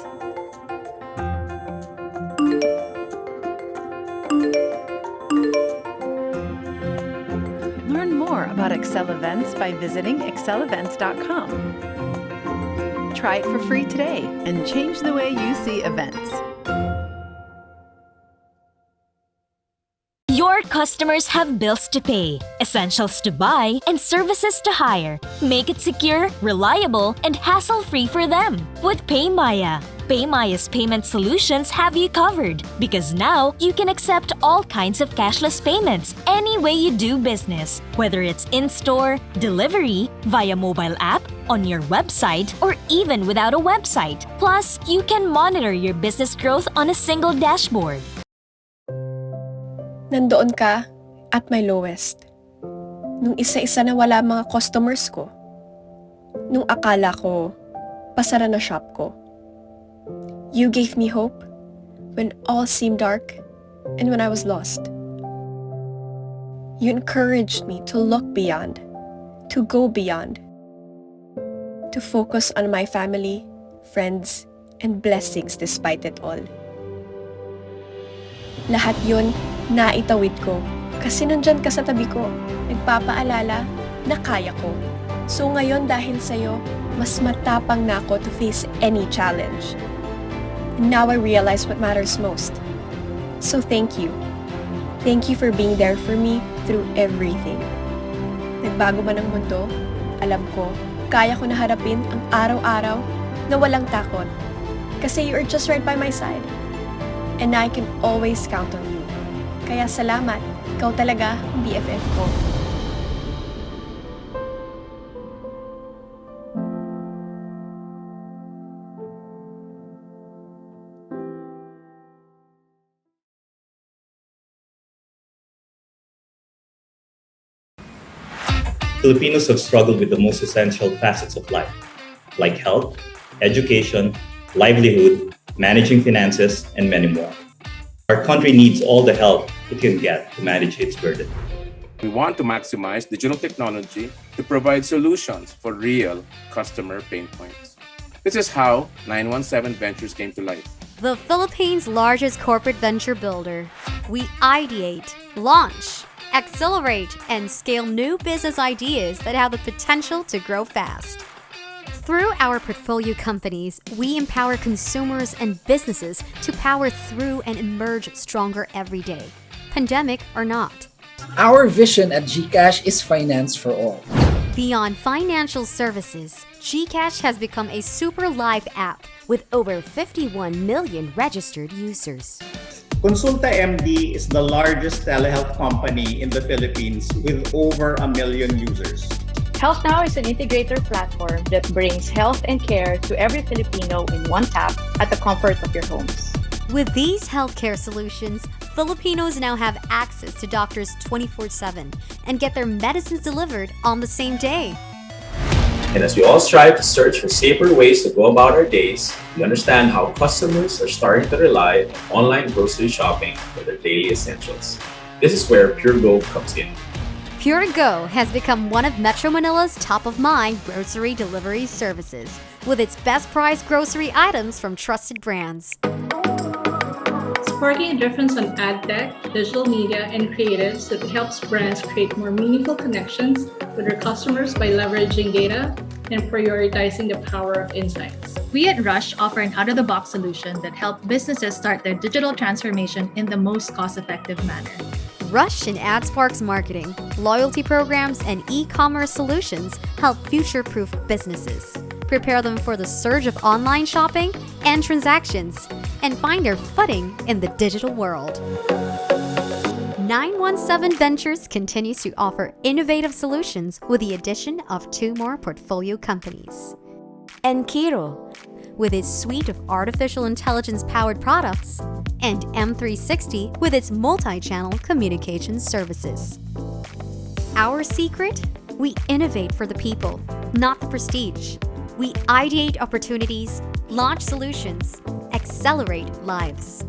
Learn more about Excel Events by visiting excelevents.com. Try it for free today and change the way you see events. Your customers have bills to pay, essentials to buy, and services to hire. Make it secure, reliable, and hassle-free for them with PayMaya. PayMaya's payment solutions have you covered because now you can accept all kinds of cashless payments any way you do business, whether it's in-store, delivery, via mobile app, on your website, or even without a website. Plus, you can monitor your business growth on a single dashboard. Nandoon ka at my lowest. Nung isa-isa na wala mga customers ko. Nung akala ko, pasara na shop ko. You gave me hope when all seemed dark and when I was lost. You encouraged me to look beyond, to go beyond, to focus on my family, friends, and blessings despite it all. Lahat yun, naitawid ko kasi nandyan ka sa tabi ko, nagpapaalala na kaya ko. So ngayon dahil sa'yo, mas matapang na ako to face any challenge. And now I realize what matters most. So thank you. Thank you for being there for me through everything. Nagbago man ang mundo, alam ko, kaya ko na harapin ang araw-araw na walang takot. Kasi you are just right by my side. And I can always count on you. Kaya salamat, ikaw talaga ang BFF ko. Filipinos have struggled with the most essential facets of life, like health, education, livelihood, managing finances, and many more. Our country needs all the help it can get to manage its burden. We want to maximize digital technology to provide solutions for real customer pain points. This is how 917 Ventures came to life. The Philippines' largest corporate venture builder. We ideate, launch, accelerate, and scale new business ideas that have the potential to grow fast. Through our portfolio companies, we empower consumers and businesses to power through and emerge stronger every day, pandemic or not. Our vision at GCash is finance for all. Beyond financial services, GCash has become a super live app with over 51 million registered users. Consulta MD is the largest telehealth company in the Philippines with over 1 million users. Health Now is an integrator platform that brings health and care to every Filipino in one tap at the comfort of your homes. With these healthcare solutions, Filipinos now have access to doctors 24/7 and get their medicines delivered on the same day. And as we all strive to search for safer ways to go about our days, we understand how customers are starting to rely on online grocery shopping for their daily essentials. This is where PureGo comes in. PureGo has become one of Metro Manila's top-of-mind grocery delivery services, with its best-priced grocery items from trusted brands. Sparking a difference on ad tech, digital media, and creatives that helps brands create more meaningful connections with their customers by leveraging data and prioritizing the power of insights. We at Rush offer an out-of-the-box solution that helps businesses start their digital transformation in the most cost-effective manner. Rush and AdSpark's marketing, loyalty programs, and e-commerce solutions help future-proof businesses, prepare them for the surge of online shopping and transactions, and find their footing in the digital world. 917 Ventures continues to offer innovative solutions with the addition of 2 more portfolio companies. Enkiro, with its suite of artificial intelligence-powered products, and M360 with its multi-channel communications services. Our secret? We innovate for the people, not the prestige. We ideate opportunities, launch solutions, accelerate lives.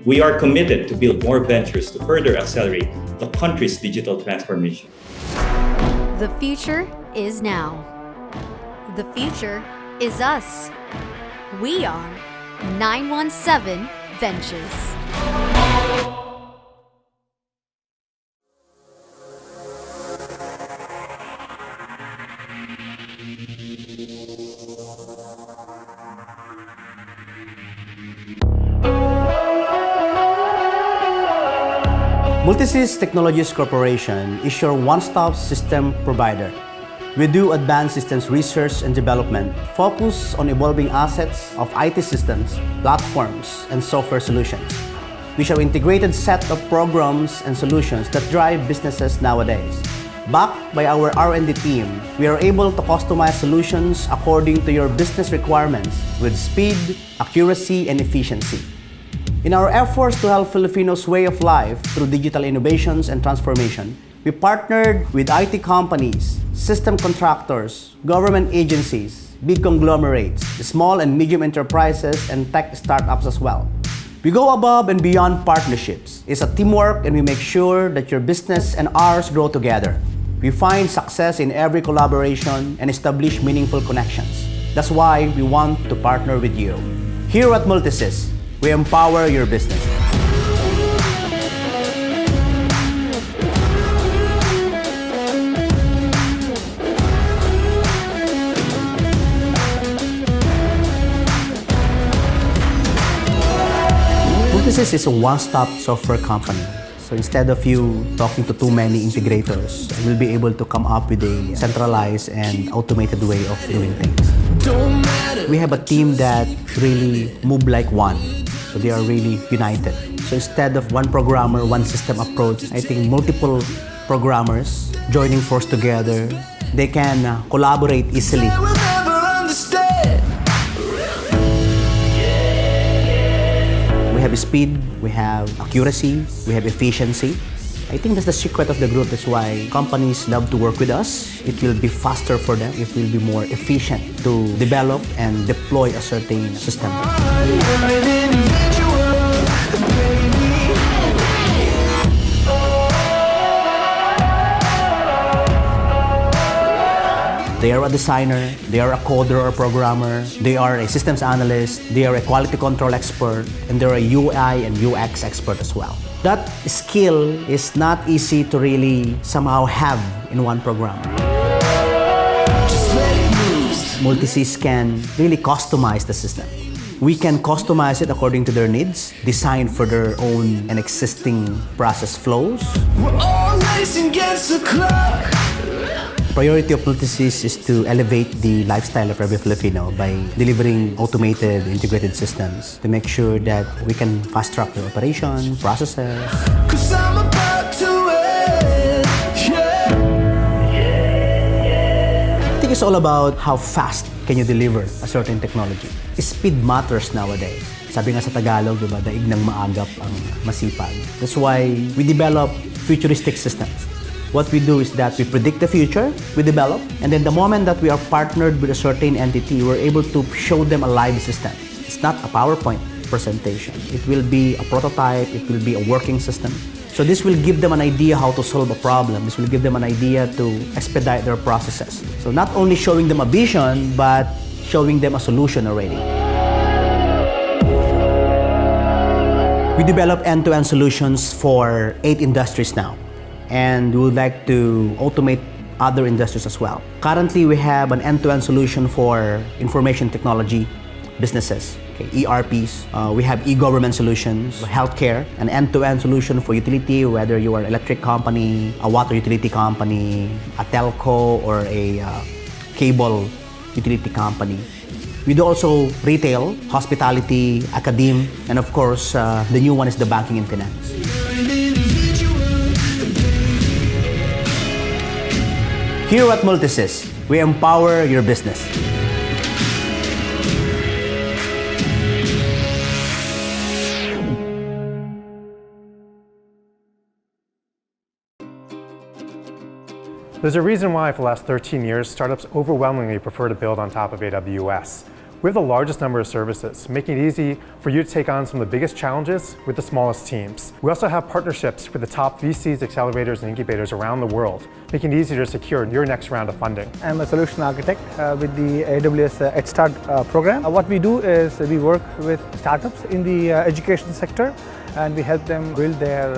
We are committed to build more ventures to further accelerate the country's digital transformation. The future is now. The future is us. We are 917 Ventures. Multisys Technologies Corporation is your one-stop system provider. We do advanced systems research and development, focus on evolving assets of IT systems, platforms, and software solutions. We show integrated set of programs and solutions that drive businesses nowadays. Backed by our R&D team, we are able to customize solutions according to your business requirements with speed, accuracy, and efficiency. In our efforts to help Filipinos' way of life through digital innovations and transformation, we partnered with IT companies, system contractors, government agencies, big conglomerates, small and medium enterprises, and tech startups as well. We go above and beyond partnerships. It's a teamwork, and we make sure that your business and ours grow together. We find success in every collaboration and establish meaningful connections. That's why we want to partner with you. Here at Multisys, we empower your business. Multisys is a one-stop software company. So instead of you talking to too many integrators, you'll be able to come up with a centralized and automated way of doing things. We have a team that really move like one. So they are really united. So instead of one programmer, one system approach, I think multiple programmers joining force together, they can collaborate easily. We have speed, we have accuracy, we have efficiency. I think that's the secret of the group. That's why companies love to work with us. It will be faster for them. It will be more efficient to develop and deploy a certain system. They are a designer, they are a coder or programmer, they are a systems analyst, they are a quality control expert, and they're a UI and UX expert as well. That skill is not easy to really somehow have in one programmer. Multisys can really customize the system. We can customize it according to their needs, design for their own and existing process flows. We're all racing against the clock. Priority of Multisys is to elevate the lifestyle of every Filipino by delivering automated, integrated systems to make sure that we can fast-track their operation, processes. I'm about to win. I think it's all about how fast can you deliver a certain technology. Speed matters nowadays. Sabi nga sa Tagalog, diba, daig ng maagap ang masipag. That's why we develop futuristic systems. What we do is that we predict the future, we develop, and then the moment that we are partnered with a certain entity, we're able to show them a live system. It's not a PowerPoint presentation. It will be a prototype, it will be a working system. So this will give them an idea how to solve a problem. This will give them an idea to expedite their processes. So not only showing them a vision, but showing them a solution already. We develop end-to-end solutions for 8 industries now. And we would like to automate other industries as well. Currently, we have an end-to-end solution for information technology, businesses. Okay, ERPs, we have e-government solutions, healthcare, an end-to-end solution for utility, whether you are an electric company, a water utility company, a telco, or a cable utility company. We do also retail, hospitality, academe, and of course, the new one is the banking and finance. Here at Multisys, we empower your business. There's a reason why for the last 13 years, startups overwhelmingly prefer to build on top of AWS. We have the largest number of services, making it easy for you to take on some of the biggest challenges with the smallest teams. We also have partnerships with the top VCs, accelerators, and incubators around the world, making it easier to secure your next round of funding. I'm a solution architect with the AWS Head Start program. What we do is we work with startups in the education sector, and we help them build their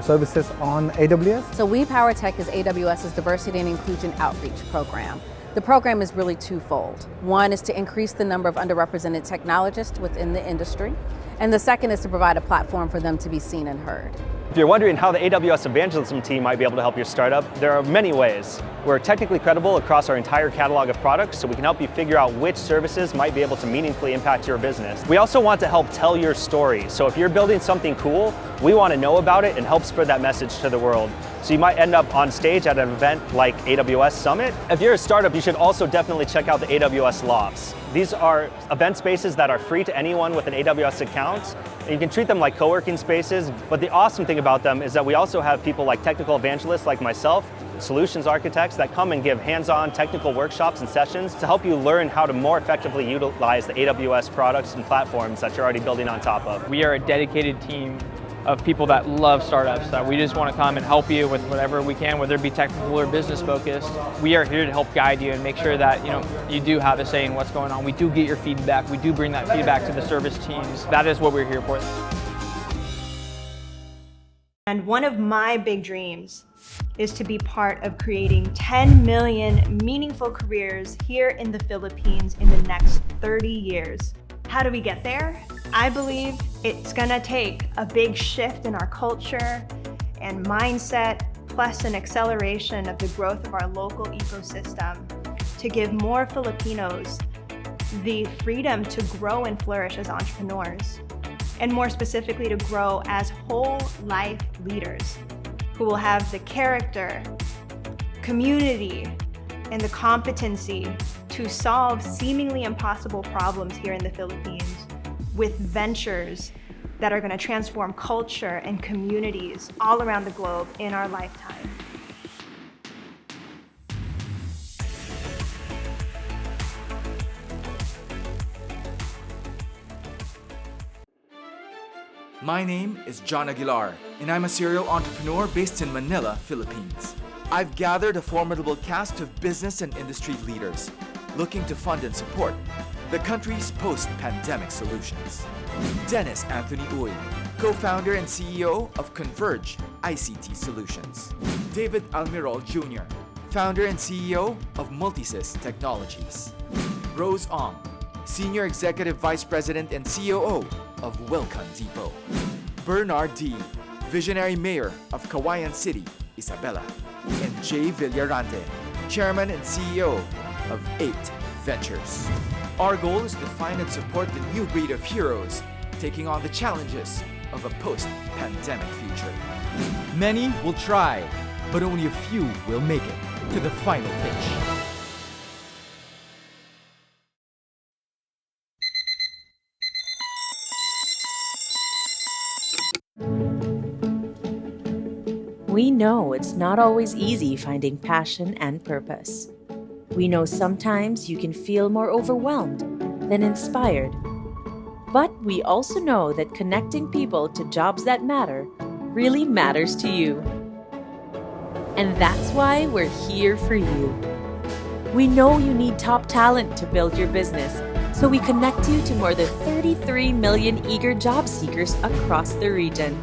services on AWS. So We Power Tech is AWS's Diversity and Inclusion Outreach program. The program is really twofold. One is to increase the number of underrepresented technologists within the industry, and the second is to provide a platform for them to be seen and heard. If you're wondering how the AWS evangelism team might be able to help your startup, there are many ways. We're technically credible across our entire catalog of products, so we can help you figure out which services might be able to meaningfully impact your business. We also want to help tell your story. So if you're building something cool, we want to know about it and help spread that message to the world. So you might end up on stage at an event like AWS Summit. If you're a startup, you should also definitely check out the AWS Lofts. These are event spaces that are free to anyone with an AWS account. And you can treat them like co-working spaces, but the awesome thing about them is that we also have people like technical evangelists like myself, solutions architects that come and give hands-on technical workshops and sessions to help you learn how to more effectively utilize the AWS products and platforms that you're already building on top of. We are a dedicated team of people that love startups. We just want to come and help you with whatever we can, whether it be technical or business focused. We are here to help guide you and make sure that you do have a say in what's going on. We do get your feedback. We do bring that feedback to the service teams. That is what we're here for. And one of my big dreams is to be part of creating 10 million meaningful careers here in the Philippines in the next 30 years. How do we get there? I believe it's gonna take a big shift in our culture and mindset, plus an acceleration of the growth of our local ecosystem to give more Filipinos the freedom to grow and flourish as entrepreneurs, and more specifically to grow as whole life leaders who will have the character, community, and the competency to solve seemingly impossible problems here in the Philippines with ventures that are going to transform culture and communities all around the globe in our lifetime. My name is John Aguilar, and I'm a serial entrepreneur based in Manila, Philippines. I've gathered a formidable cast of business and industry leaders looking to fund and support the country's post-pandemic solutions. Dennis Anthony Uy, co-founder and CEO of Converge ICT Solutions. David Almirol Jr., founder and CEO of Multisys Technologies. Rose Ong, Senior Executive Vice President and COO of Wilcon Depot. Bernard D., Visionary Mayor of Kawayan City, Isabela. And Jay Villarante, Chairman and CEO of 8 Ventures. Our goal is to find and support the new breed of heroes taking on the challenges of a post-pandemic future. Many will try, but only a few will make it to the final pitch. We know it's not always easy finding passion and purpose. We know sometimes you can feel more overwhelmed than inspired. But we also know that connecting people to jobs that matter really matters to you. And that's why we're here for you. We know you need top talent to build your business, so we connect you to more than 33 million eager job seekers across the region.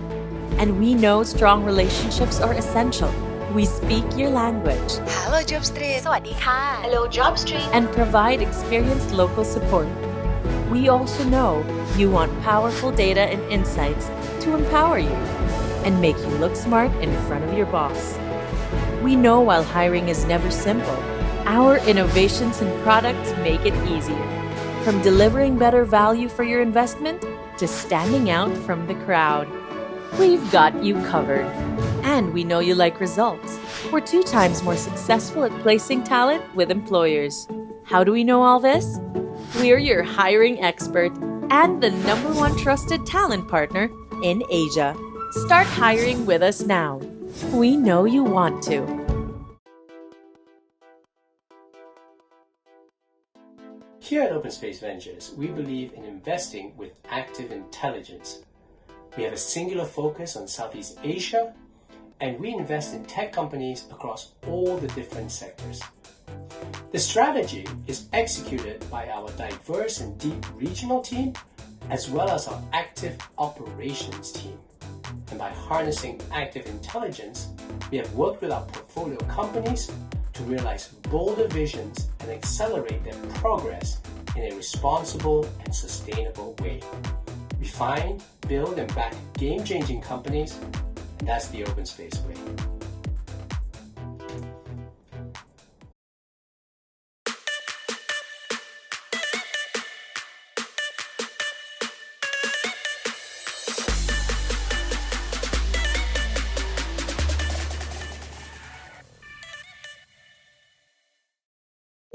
And we know strong relationships are essential. We speak your language. Hello, Jobstreet. สวัสดีค่ะ. Hello, Jobstreet. And provide experienced local support. we also know you want powerful data and insights to empower you and make you look smart in front of your boss. We know while hiring is never simple, our innovations and products make it easier. From delivering better value for your investment to standing out from the crowd. We've got you covered. And we know you like results. We're 2 times more successful at placing talent with employers. How do we know all this? We're your hiring expert and the #1 trusted talent partner in Asia. Start hiring with us now. We know you want to. Here at Open Space Ventures, we believe in investing with active intelligence. We have a singular focus on Southeast Asia, and we invest in tech companies across all the different sectors. The strategy is executed by our diverse and deep regional team, as well as our active operations team. And by harnessing active intelligence, we have worked with our portfolio companies to realize bolder visions and accelerate their progress in a responsible and sustainable way. We find, build, and back game-changing companies, and that's the Open Space way.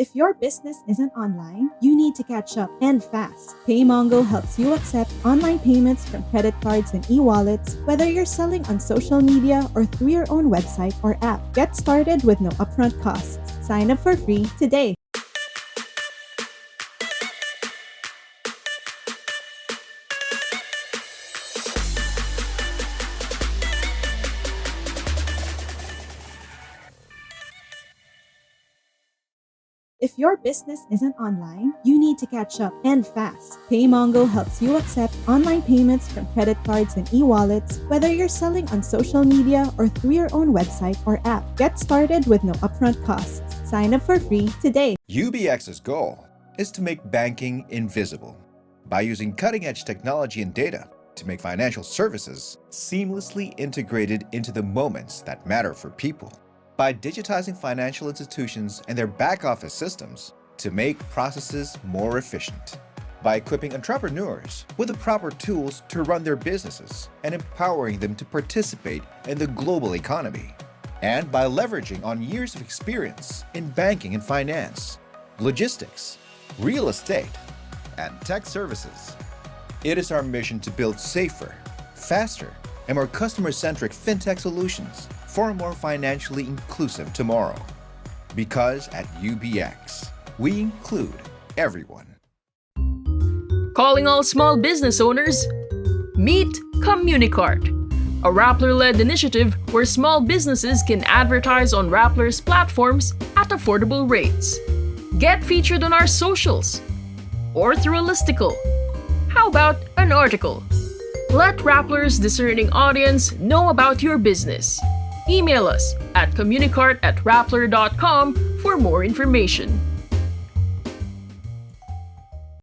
If your business isn't online, you need to catch up and fast. PayMongo helps you accept online payments from credit cards and e-wallets, whether you're selling on social media or through your own website or app. Get started with no upfront costs. Sign up for free today. If your business isn't online, you need to catch up and fast. PayMongo helps you accept online payments from credit cards and e-wallets, whether you're selling on social media or through your own website or app. Get started with no upfront costs. Sign up for free today. UBX's goal is to make banking invisible by using cutting-edge technology and data to make financial services seamlessly integrated into the moments that matter for people. By digitizing financial institutions and their back-office systems to make processes more efficient. By equipping entrepreneurs with the proper tools to run their businesses and empowering them to participate in the global economy. And by leveraging on years of experience in banking and finance, logistics, real estate, and tech services. It is our mission to build safer, faster, and more customer-centric fintech solutions for a more financially inclusive tomorrow. Because at UBX, we include everyone. Calling all small business owners, meet Communicart, a Rappler-led initiative where small businesses can advertise on Rappler's platforms at affordable rates. Get featured on our socials or through a listicle. How about an article? Let Rappler's discerning audience know about your business. Email us at communicart@rappler.com for more information.